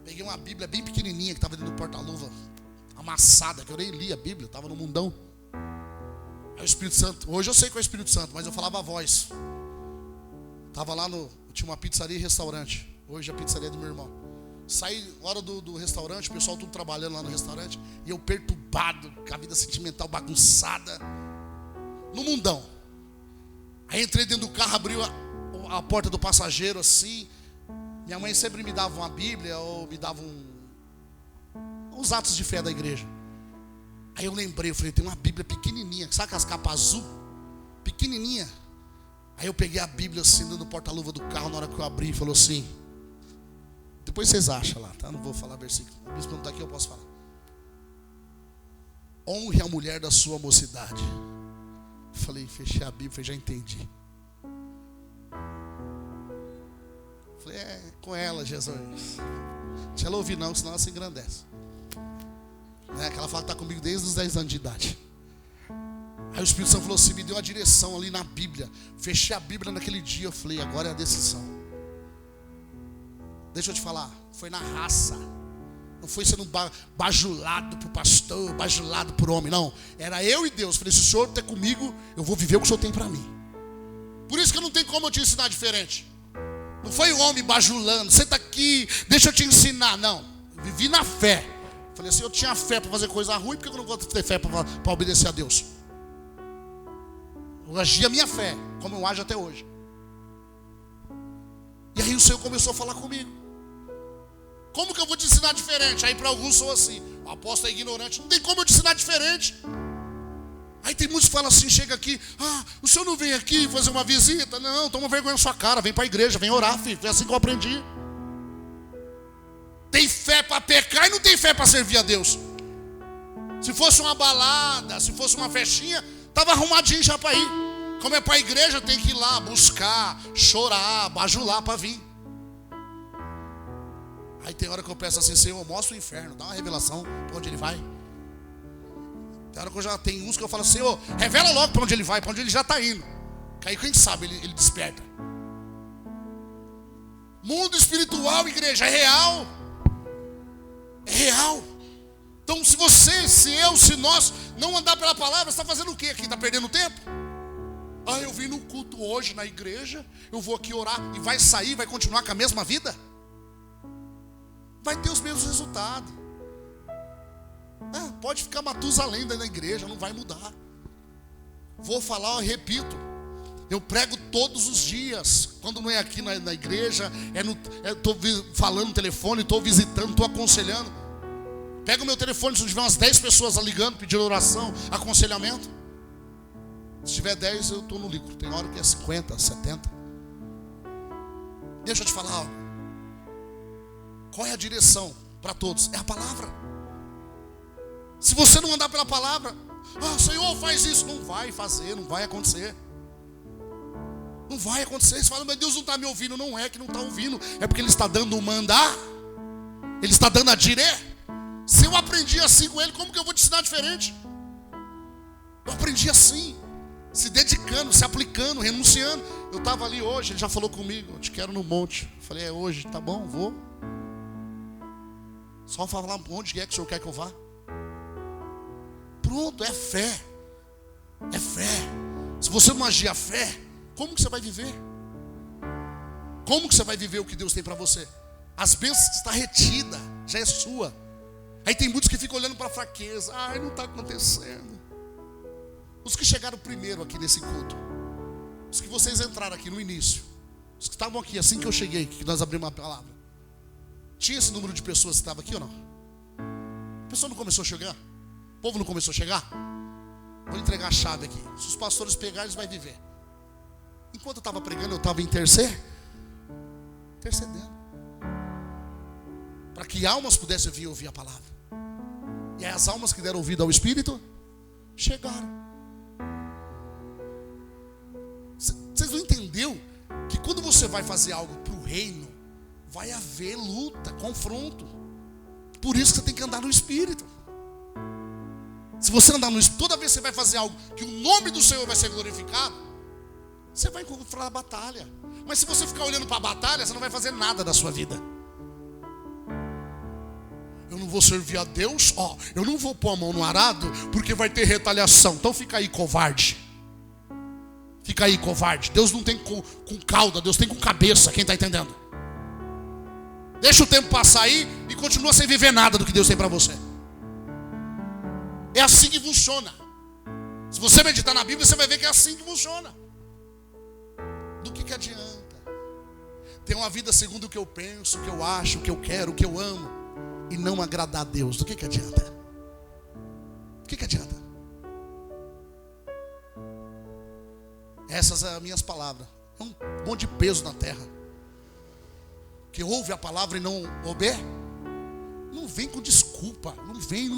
Peguei uma Bíblia bem pequenininha que estava dentro do porta-luva, amassada, que eu nem li a Bíblia, estava no mundão. Aí o Espírito Santo, hoje eu sei que é o Espírito Santo, mas eu falava a voz. Estava lá tinha uma pizzaria e restaurante. Hoje a pizzaria é do meu irmão. Saí na hora do restaurante, o pessoal tudo trabalhando lá no restaurante, e eu perturbado, com a vida sentimental bagunçada, no mundão. Aí entrei dentro do carro, abriu a porta do passageiro assim. Minha mãe sempre me dava uma Bíblia, ou me dava uns atos de fé da igreja. Aí eu lembrei, eu falei, tem uma Bíblia pequenininha, sabe aquelas capas azul? Pequenininha. Aí eu peguei a Bíblia assim no porta-luva do carro, na hora que eu abri, falou assim, depois vocês acham lá, tá? Não vou falar versículo. O bispo não está aqui, eu posso falar. Honre a mulher da sua mocidade. Falei, fechei a Bíblia, falei, já entendi. Falei, é com ela, Jesus. Deixa ela ouvir não, senão ela se engrandece. Que ela fala que está comigo desde os 10 anos de idade. Aí o Espírito Santo falou assim, me deu a direção ali na Bíblia. Fechei a Bíblia naquele dia, eu falei, agora é a decisão. Deixa eu te falar, foi na raça. Não foi sendo bajulado por pastor, bajulado por homem, não. Era eu e Deus. Falei, se o Senhor está comigo, eu vou viver o que o Senhor tem para mim. Por isso que não tem como eu te ensinar diferente. Não foi o homem bajulando, senta aqui, deixa eu te ensinar. Não, eu vivi na fé. Falei assim, eu tinha fé para fazer coisa ruim, por que eu não vou ter fé para obedecer a Deus? Eu agi a minha fé, como eu ajo até hoje. E aí o Senhor começou a falar comigo. Como que eu vou te ensinar diferente? Aí para alguns sou assim, o apóstolo é ignorante. Não tem como eu te ensinar diferente. Aí tem muitos que falam assim, chega aqui, o senhor não vem aqui fazer uma visita? Não, toma vergonha na sua cara, vem para a igreja, vem orar, filho. É assim que eu aprendi. Tem fé para pecar e não tem fé para servir a Deus. Se fosse uma balada, se fosse uma festinha, estava arrumadinho já para ir. Como é para a igreja, tem que ir lá buscar, chorar, bajular para vir. Aí tem hora que eu peço assim, Senhor, mostra o inferno, dá uma revelação para onde ele vai. Tem hora que eu já tenho uns que eu falo, Senhor, revela logo para onde ele vai, para onde ele já está indo. Que aí quem sabe ele desperta. Mundo espiritual, igreja, é real. É real. Então se você, se eu, se nós não andar pela palavra, você está fazendo o quê aqui? Está perdendo tempo? Eu vim no culto hoje na igreja, eu vou aqui orar e vai sair, vai continuar com a mesma vida? Vai ter os mesmos resultados. Pode ficar Matusalém na igreja, não vai mudar. Vou falar, eu repito. Eu prego todos os dias. Quando não é aqui na igreja, estou falando no telefone, estou visitando, estou aconselhando. Pega o meu telefone, se tiver umas 10 pessoas ligando, pedindo oração, aconselhamento. Se tiver 10, eu estou no lucro. Tem hora que é 50, 70. Deixa eu te falar algo. Qual é a direção para todos? É a palavra. Se você não andar pela palavra, Senhor, faz isso. Não vai fazer, não vai acontecer. Não vai acontecer. Você fala, mas Deus não está me ouvindo. Não é que não está ouvindo. É porque Ele está dando o mandar. Ele está dando a dire. Se eu aprendi assim com Ele, como que eu vou te ensinar diferente? Eu aprendi assim, se dedicando, se aplicando, renunciando. Eu estava ali hoje, ele já falou comigo, eu te quero no monte. Eu falei, é hoje, tá bom, vou. Só falar onde é que o senhor quer que eu vá. Pronto, é fé. É fé. Se você não agir a fé, como que você vai viver? Como que você vai viver o que Deus tem para você? As bênçãos estão retidas, já é sua. Aí tem muitos que ficam olhando para a fraqueza. Ai, não está acontecendo. Os que chegaram primeiro aqui nesse culto, os que vocês entraram aqui no início, os que estavam aqui assim que eu cheguei, que nós abrimos a palavra, tinha esse número de pessoas que estavam aqui ou não? A pessoa não começou a chegar? O povo não começou a chegar? Vou entregar a chave aqui. Se os pastores pegarem, eles vão viver. Enquanto eu estava pregando, eu estava intercedendo, para que almas pudessem vir ouvir a palavra. E aí as almas que deram ouvido ao Espírito chegaram. Vocês não entenderam que quando você vai fazer algo para o reino, vai haver luta, confronto. Por isso que você tem que andar no Espírito. Se você andar no Espírito, toda vez que você vai fazer algo que o nome do Senhor vai ser glorificado, você vai encontrar a batalha. Mas se você ficar olhando para a batalha, você não vai fazer nada da sua vida. Eu não vou servir a Deus, eu não vou pôr a mão no arado, porque vai ter retaliação. Então fica aí, covarde. Fica aí, covarde. Deus não tem com cauda, Deus tem com cabeça. Quem está entendendo? Deixa o tempo passar aí e continua sem viver nada do que Deus tem para você. É assim que funciona. Se você meditar na Bíblia, você vai ver que é assim que funciona. Do que adianta ter uma vida segundo o que eu penso, o que eu acho, o que eu quero, o que eu amo, e não agradar a Deus? Do que adianta? Do que adianta? Essas são as minhas palavras. É um monte de peso na terra. Que ouve a palavra e não obê. Não vem com desculpa. Não vem,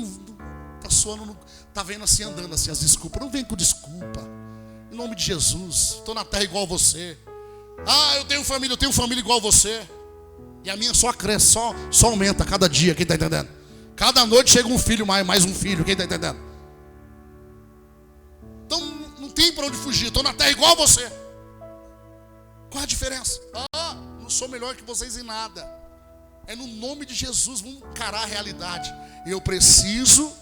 tá suando, tá vendo assim, andando assim as desculpas. Não vem com desculpa. Em nome de Jesus. Estou na terra igual a você. Eu tenho família igual a você. E a minha só cresce, só aumenta cada dia. Quem está entendendo? Cada noite chega um filho, mais um filho. Quem está entendendo? Então não tem para onde fugir. Estou na terra igual a você. Qual a diferença? Não sou melhor que vocês em nada. É no nome de Jesus. Vamos encarar a realidade. Eu preciso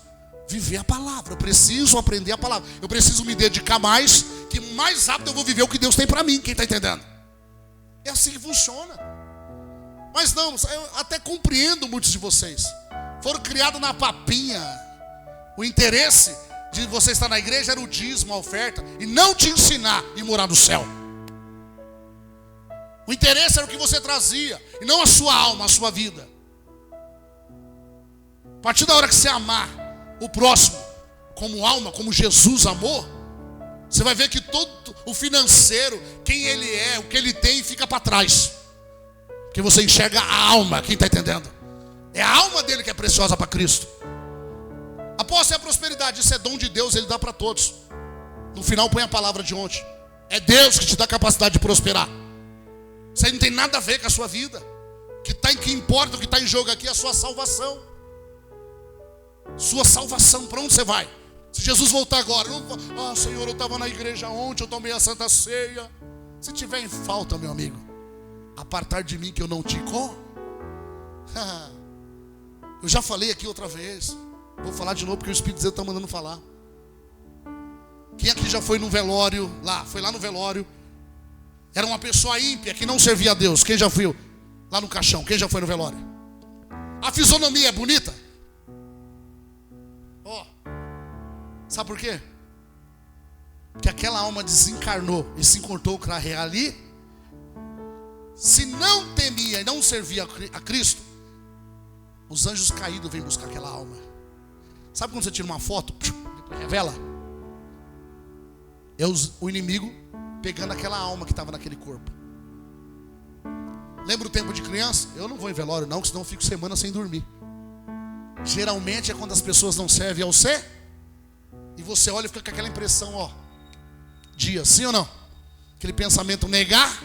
viver a palavra. Eu preciso aprender a palavra. Eu preciso me dedicar mais, que mais rápido eu vou viver o que Deus tem para mim. Quem está entendendo? É assim que funciona. Mas não, eu até compreendo muitos de vocês. Foram criados na papinha. O interesse de você estar na igreja era o dízimo, a oferta, e não te ensinar e morar no céu. O interesse era o que você trazia, e não a sua alma, a sua vida. A partir da hora que você amar o próximo como alma, como Jesus amou, você vai ver que todo o financeiro, quem ele é, o que ele tem, fica para trás. Porque você enxerga a alma. Quem está entendendo? É a alma dele que é preciosa para Cristo. Após a prosperidade, isso é dom de Deus, ele dá para todos. No final põe a palavra de ontem. É Deus que te dá a capacidade de prosperar. Isso aí não tem nada a ver com a sua vida. Que importa, o que está em jogo aqui é a sua salvação. Sua salvação, para onde você vai? Se Jesus voltar agora, não, Senhor, eu estava na igreja ontem, eu tomei a Santa Ceia. Se tiver em falta, meu amigo, apartar de mim que eu não te com. Eu já falei aqui outra vez. Vou falar de novo porque o Espírito de Deus está mandando falar. Quem aqui já foi no velório lá? Foi lá no velório. Era uma pessoa ímpia que não servia a Deus. Quem já viu lá no caixão? Quem já foi no velório? A fisionomia é bonita? Sabe por quê? Porque aquela alma desencarnou e se encontrou com a ali. Se não temia e não servia a Cristo, os anjos caídos vêm buscar aquela alma. Sabe quando você tira uma foto, depois revela? É o inimigo pegando aquela alma que estava naquele corpo. Lembra o tempo de criança? Eu não vou em velório não, senão eu fico semana sem dormir. Geralmente é quando as pessoas não servem ao ser, e você olha e fica com aquela impressão, dia, sim ou não? Aquele pensamento negar,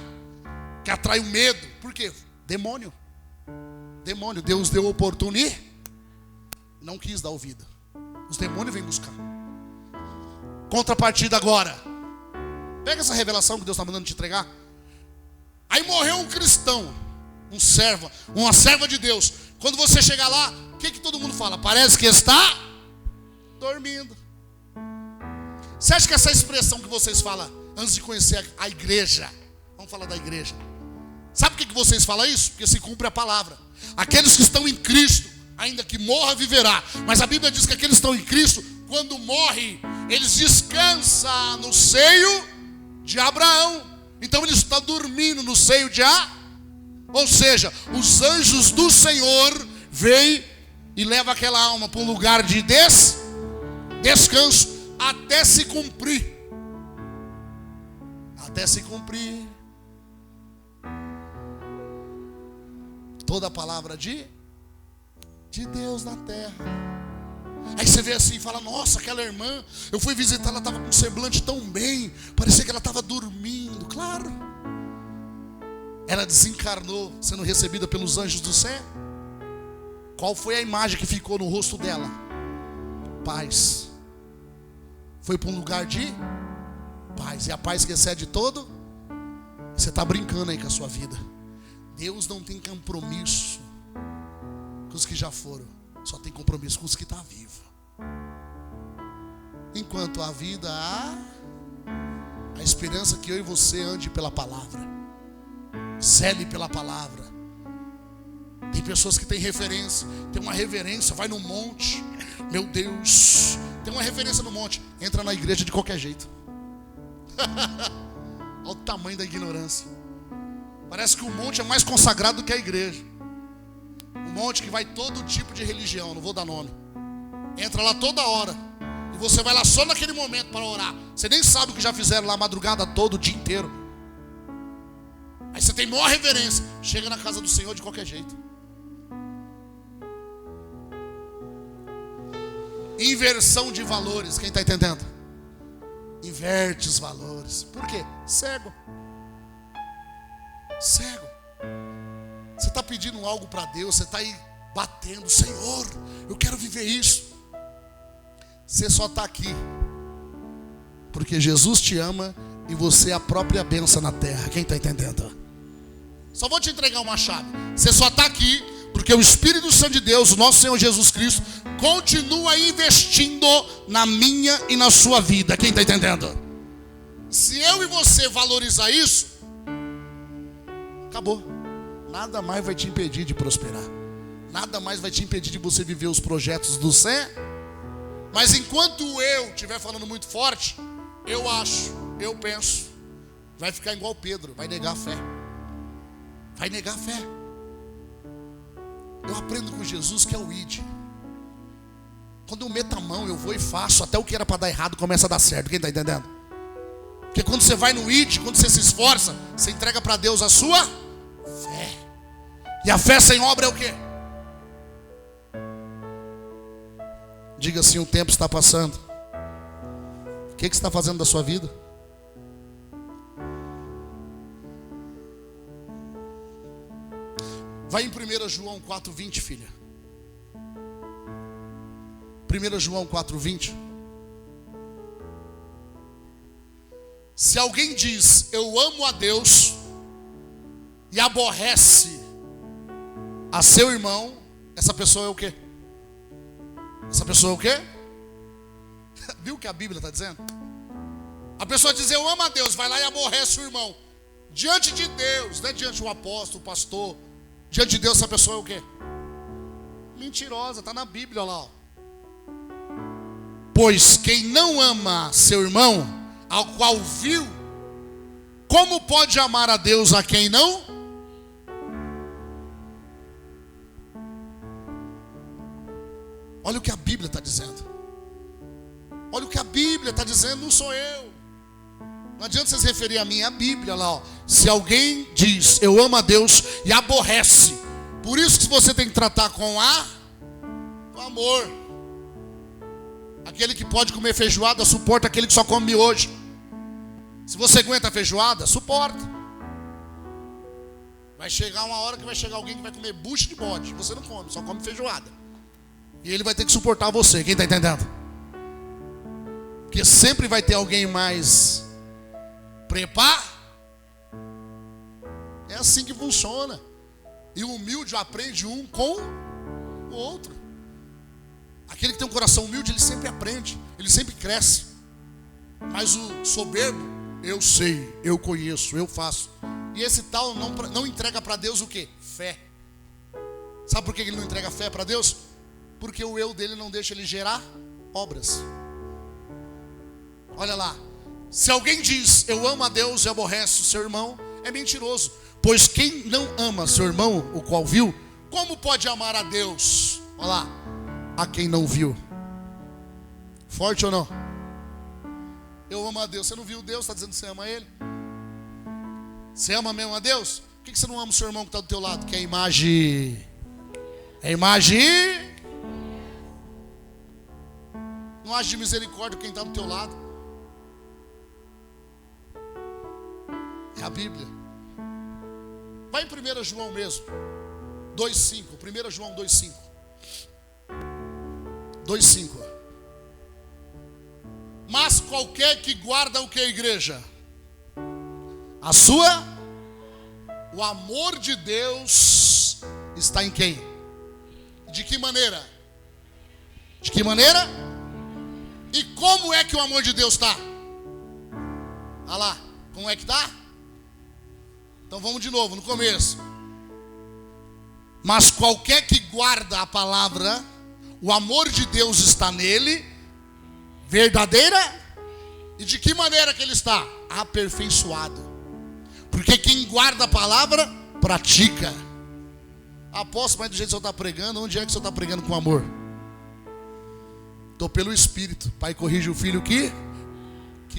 que atrai o medo. Por quê? Demônio. Deus deu oportunidade, não quis dar ouvida. Os demônios vêm buscar. Contrapartida agora. Pega essa revelação que Deus está mandando te entregar. Aí morreu um cristão, uma serva de Deus. Quando você chegar lá, o que todo mundo fala? Parece que está dormindo. Você acha que essa expressão que vocês falam antes de conhecer a igreja, vamos falar da igreja, sabe por que vocês falam isso? Porque se cumpre a palavra. Aqueles que estão em Cristo, ainda que morra, viverá. Mas a Bíblia diz que aqueles que estão em Cristo, quando morrem, eles descansam no seio de Abraão. Então ele está dormindo no seio de Abraão. Ou seja, os anjos do Senhor vêm e levam aquela alma para um lugar de descanso, até se cumprir. Até se cumprir toda a palavra de Deus na terra. Aí você vê assim e fala: nossa, aquela irmã, eu fui visitar, ela estava com um semblante tão bem, parecia que ela estava dormindo. Claro, ela desencarnou, sendo recebida pelos anjos do céu. Qual foi a imagem que ficou no rosto dela? Paz. Foi para um lugar de paz. E a paz que excede todo. Você está brincando aí com a sua vida. Deus não tem compromisso com os que já foram. Só tem compromisso com os que estão vivos. Enquanto a vida há a esperança que eu e você ande pela palavra. Cele pela palavra. Tem pessoas que têm referência. Tem uma reverência, vai no monte. Meu Deus, tem uma referência no monte. Entra na igreja de qualquer jeito. Olha o tamanho da ignorância. Parece que o monte é mais consagrado do que a igreja. Um monte que vai todo tipo de religião, não vou dar nome. Entra lá toda hora. E você vai lá só naquele momento para orar. Você nem sabe o que já fizeram lá a madrugada toda, o dia inteiro. Aí você tem maior reverência. Chega na casa do Senhor de qualquer jeito. Inversão de valores. Quem está entendendo? Inverte os valores. Por quê? Cego. Cego. Você está pedindo algo para Deus. Você está aí batendo: Senhor, eu quero viver isso. Você só está aqui porque Jesus te ama e você é a própria bênção na terra. Quem está entendendo? Só vou te entregar uma chave. Você só está aqui porque o Espírito Santo de Deus, o nosso Senhor Jesus Cristo, continua investindo na minha e na sua vida. Quem está entendendo? Se eu e você valorizar isso, acabou. Nada mais vai te impedir de prosperar. Nada mais vai te impedir de você viver os projetos do céu. Mas enquanto eu estiver falando muito forte, eu penso, vai ficar igual Pedro, vai negar a fé. Vai negar a fé. Eu aprendo com Jesus que é o id. Quando eu meto a mão, eu vou e faço. Até o que era para dar errado começa a dar certo. Quem está entendendo? Porque quando você vai no id, quando você se esforça, você entrega para Deus a sua fé. E a fé sem obra é o quê? Diga assim: o tempo está passando. O que você está fazendo da sua vida? Vai em 1 João 4,20, filha. 1 João 4,20. Se alguém diz: eu amo a Deus, e aborrece a seu irmão, essa pessoa é o quê? Essa pessoa é o quê? Viu o que a Bíblia está dizendo? A pessoa diz: eu amo a Deus, vai lá e aborrece o irmão. Diante de Deus, não é diante do apóstolo, pastor. Diante de Deus, essa pessoa é o quê? Mentirosa, está na Bíblia lá, ó. Pois quem não ama seu irmão, ao qual viu, como pode amar a Deus a quem não? Olha o que a Bíblia está dizendo. Olha o que a Bíblia está dizendo, não sou eu. Não adianta vocês referir a mim, é a Bíblia lá, ó. Se alguém diz: eu amo a Deus, e aborrece. Por isso que você tem que tratar com amor. Aquele que pode comer feijoada, suporta aquele que só come miojo. Se você aguenta a feijoada, suporta. Vai chegar uma hora que vai chegar alguém que vai comer bucho de bode. Você não come, só come feijoada. E ele vai ter que suportar você. Quem está entendendo? Porque sempre vai ter alguém mais preparado. É assim que funciona. E o humilde aprende um com o outro. Aquele que tem um coração humilde, ele sempre aprende, ele sempre cresce. Mas o soberbo, eu sei, eu conheço, eu faço. E esse tal não entrega para Deus o quê? Fé. Sabe por que ele não entrega fé para Deus? Porque o eu dele não deixa ele gerar obras. Olha lá, se alguém diz eu amo a Deus e aborrece o seu irmão, é mentiroso. Pois quem não ama seu irmão, o qual viu, como pode amar a Deus? Olha lá, a quem não viu. Forte ou não? Eu amo a Deus. Você não viu Deus, está dizendo que você ama Ele? Você ama mesmo a Deus? Por que você não ama o seu irmão que está do teu lado? Que é a imagem. É a imagem. Não age de misericórdia quem está do teu lado. É a Bíblia. Vai em 1 João mesmo. 2,5. 1 João 2,5. 2,5. Mas qualquer que guarda o que, igreja? A sua? O amor de Deus está em quem? De que maneira? De que maneira? E como é que o amor de Deus está? Olha lá, como é que está? Então vamos de novo, no começo. Mas qualquer que guarda a palavra, o amor de Deus está nele, verdadeira. E de que maneira que ele está? Aperfeiçoado. Porque quem guarda a palavra, pratica. Apóstolo, mas do jeito que o senhor está pregando, onde é que o senhor está pregando com amor? Estou pelo Espírito. Pai corrige o filho que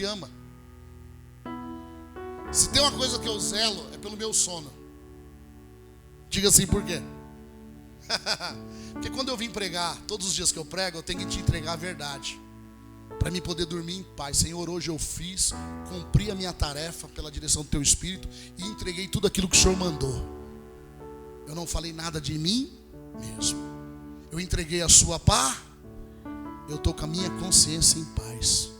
ama. Se tem uma coisa que eu zelo, é pelo meu sono. Diga assim, por quê? Porque quando eu vim pregar, todos os dias que eu prego, eu tenho que te entregar a verdade, para mim poder dormir em paz. Senhor, hoje eu fiz, cumpri a minha tarefa pela direção do teu Espírito e entreguei tudo aquilo que o Senhor mandou. Eu não falei nada de mim mesmo. Eu entreguei a sua paz. Eu estou com a minha consciência em paz.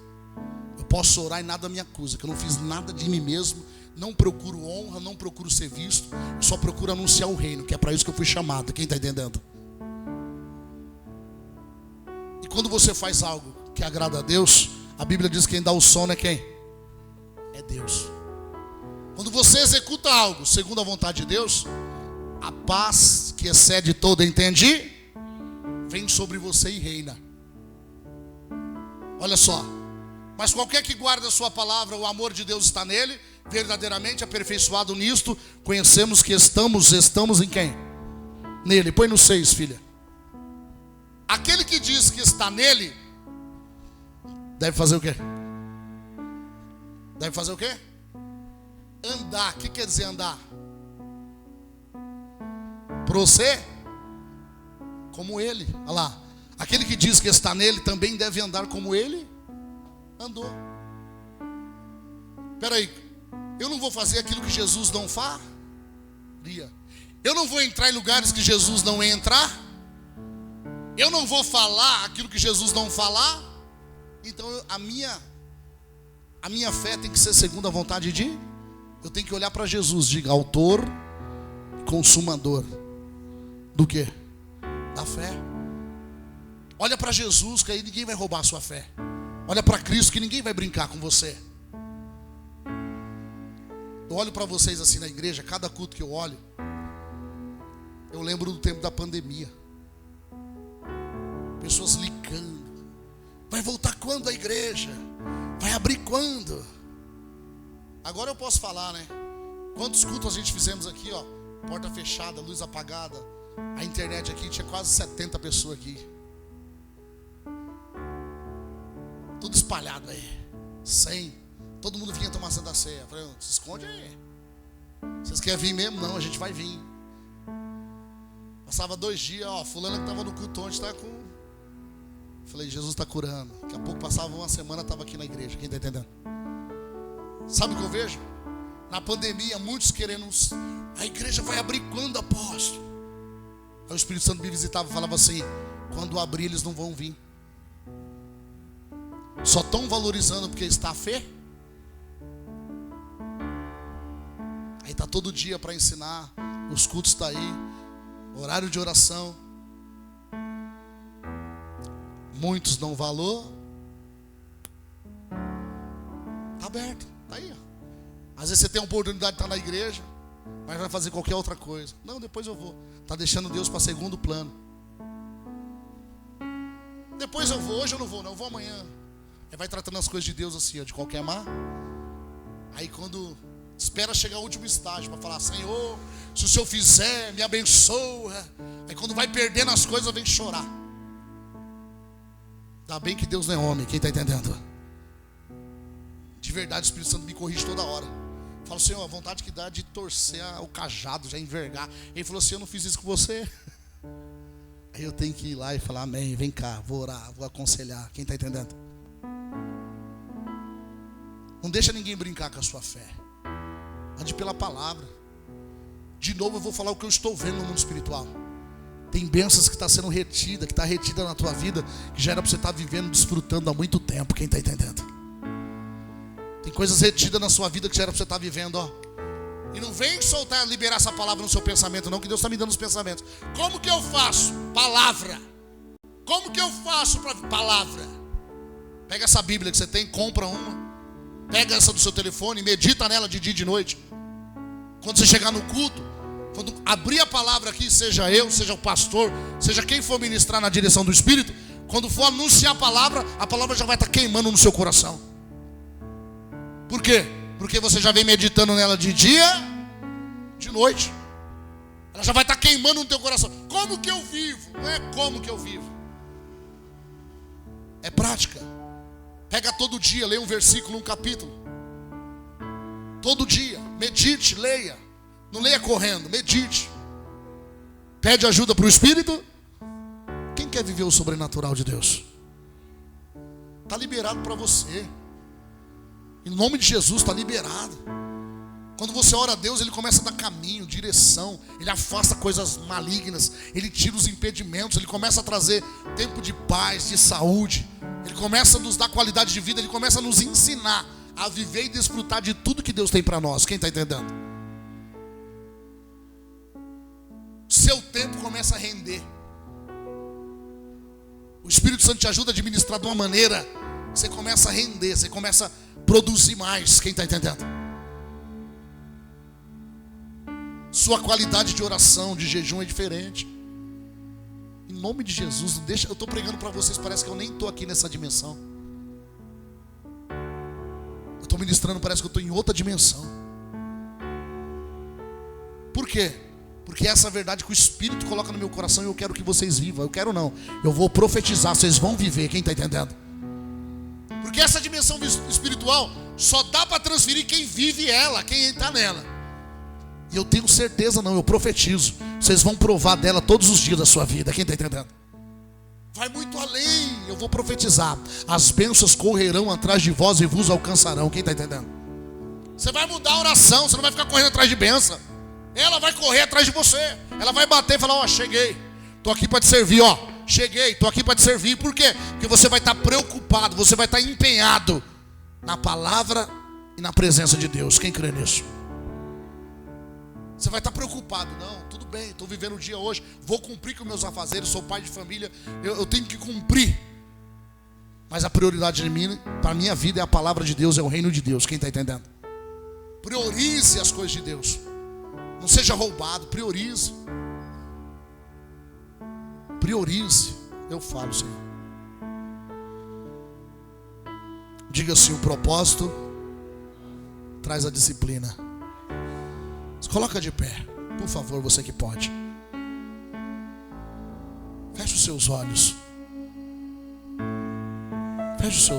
Eu posso orar e nada me acusa, que eu não fiz nada de mim mesmo. Não procuro honra, não procuro ser visto. Eu só procuro anunciar o reino, que é para isso que eu fui chamado. Quem está entendendo? E quando você faz algo que agrada a Deus, a Bíblia diz que quem dá o sono é quem? É Deus. Quando você executa algo segundo a vontade de Deus, a paz que excede todo entende, vem sobre você e reina. Olha só. Mas qualquer que guarda a sua palavra, o amor de Deus está nele, verdadeiramente aperfeiçoado nisto, conhecemos que estamos em quem? Nele. Põe no 6, filha. Aquele que diz que está nele, deve fazer o quê? Deve fazer o quê? Andar. O que quer dizer andar? Proceder como ele. Olha lá. Aquele que diz que está nele também deve andar como ele andou. Espera aí. Eu não vou fazer aquilo que Jesus não faria. Eu não vou entrar em lugares que Jesus não ia entrar. Eu não vou falar aquilo que Jesus não falar. Então a minha fé tem que ser segundo a vontade de. Eu tenho que olhar para Jesus, diga, autor e consumador do quê? Da fé. Olha para Jesus, que aí ninguém vai roubar a sua fé. Olha para Cristo, que ninguém vai brincar com você. Eu olho para vocês assim na igreja, cada culto que eu olho, eu lembro do tempo da pandemia. Pessoas ligando. Vai voltar quando a igreja? Vai abrir quando? Agora eu posso falar, né? Quantos cultos a gente fizemos aqui, ó? Porta fechada, luz apagada. A internet aqui tinha quase 70 pessoas aqui. Tudo espalhado aí. 100. Todo mundo vinha tomar Santa Ceia. Eu falei, se esconde aí. Vocês querem vir mesmo? Não, a gente vai vir. Passava 2 dias, ó, fulano que estava no culto ontem está com... Eu falei, Jesus está curando. Daqui a pouco passava uma semana, estava aqui na igreja. Quem está entendendo? Sabe o que eu vejo? Na pandemia, muitos querendo... A igreja vai abrir quando, apóstolo? Aí o Espírito Santo me visitava e falava assim, quando abrir eles não vão vir. Só estão valorizando porque está a fé? Aí está todo dia para ensinar, os cultos estão aí, horário de oração. Muitos dão valor. Está aberto, está aí. Às vezes você tem a oportunidade de estar na igreja, mas vai fazer qualquer outra coisa. Não, depois eu vou. Está deixando Deus para segundo plano. Depois eu vou, hoje eu não vou, não, eu vou amanhã. Aí vai tratando as coisas de Deus assim, ó, de qualquer mar. Aí quando espera chegar o último estágio para falar: Senhor, se o Senhor fizer, me abençoa. Aí quando vai perdendo as coisas, vem chorar. Ainda bem que Deus não é homem, quem está entendendo? De verdade, o Espírito Santo me corrige toda hora. Falo: Senhor, a vontade que dá de torcer o cajado, já envergar. Ele falou assim: eu não fiz isso com você. Aí eu tenho que ir lá e falar: amém, vem cá, vou orar, vou aconselhar. Quem está entendendo? Não deixa ninguém brincar com a sua fé. Ande pela palavra. De novo eu vou falar o que eu estou vendo no mundo espiritual. Tem bênçãos que está sendo retida, que está retida na tua vida, que já era para você estar vivendo, desfrutando há muito tempo. Quem está entendendo? Tem coisas retidas na sua vida que já era para você estar vivendo, ó. E não vem soltar, liberar essa palavra no seu pensamento não, que Deus está me dando os pensamentos. Como que eu faço? Palavra. Como que eu faço para palavra? Pega essa Bíblia que você tem, compra uma. Pega essa do seu telefone, medita nela de dia e de noite. Quando você chegar no culto, quando abrir a palavra aqui, seja eu, seja o pastor, seja quem for ministrar na direção do Espírito, quando for anunciar a palavra já vai estar queimando no seu coração. Por quê? Porque você já vem meditando nela de dia, de noite. Ela já vai estar queimando no teu coração. Como que eu vivo? Não é como que eu vivo. É prática. Pega todo dia, leia um versículo, um capítulo. Todo dia, medite, leia. Não leia correndo, medite. Pede ajuda para o Espírito. Quem quer viver o sobrenatural de Deus? Está liberado para você. Em nome de Jesus está liberado. Quando você ora a Deus, Ele começa a dar caminho, direção. Ele afasta coisas malignas. Ele tira os impedimentos. Ele começa a trazer tempo de paz, de saúde. Ele começa a nos dar qualidade de vida. Ele começa a nos ensinar a viver e desfrutar de tudo que Deus tem para nós. Quem está entendendo? Seu tempo começa a render. O Espírito Santo te ajuda a administrar de uma maneira que você começa a render, você começa a produzir mais. Quem está entendendo? Sua qualidade de oração, de jejum é diferente. Em nome de Jesus, não deixa. Eu estou pregando para vocês, parece que eu nem estou aqui nessa dimensão. Eu estou ministrando, parece que eu estou em outra dimensão. Por quê? Porque é essa verdade que o Espírito coloca no meu coração e eu quero que vocês vivam. Eu quero não, eu vou profetizar, vocês vão viver. Quem está entendendo? Porque essa dimensão espiritual só dá para transferir quem vive ela, quem está nela. E eu tenho certeza, não, eu profetizo, vocês vão provar dela todos os dias da sua vida. Quem está entendendo? Vai muito além. Eu vou profetizar: as bênçãos correrão atrás de vós e vos alcançarão. Quem está entendendo? Você vai mudar a oração, você não vai ficar correndo atrás de bênção. Ela vai correr atrás de você. Ela vai bater e falar: ó, cheguei, estou aqui para te servir, ó. Cheguei, estou aqui para te servir. Por quê? Porque você vai estar preocupado, você vai estar empenhado na palavra e na presença de Deus. Quem crê nisso? Você vai estar preocupado. Não, tudo bem, estou vivendo o dia hoje, vou cumprir com meus afazeres, sou pai de família, eu tenho que cumprir. Mas a prioridade de mim, para a minha vida, é a palavra de Deus, é o reino de Deus. Quem está entendendo? Priorize as coisas de Deus. Não seja roubado, priorize. Priorize. Eu falo, Senhor. Diga assim: o propósito traz a disciplina. Se coloca de pé, por favor, você que pode. Feche os seus olhos. Feche os seus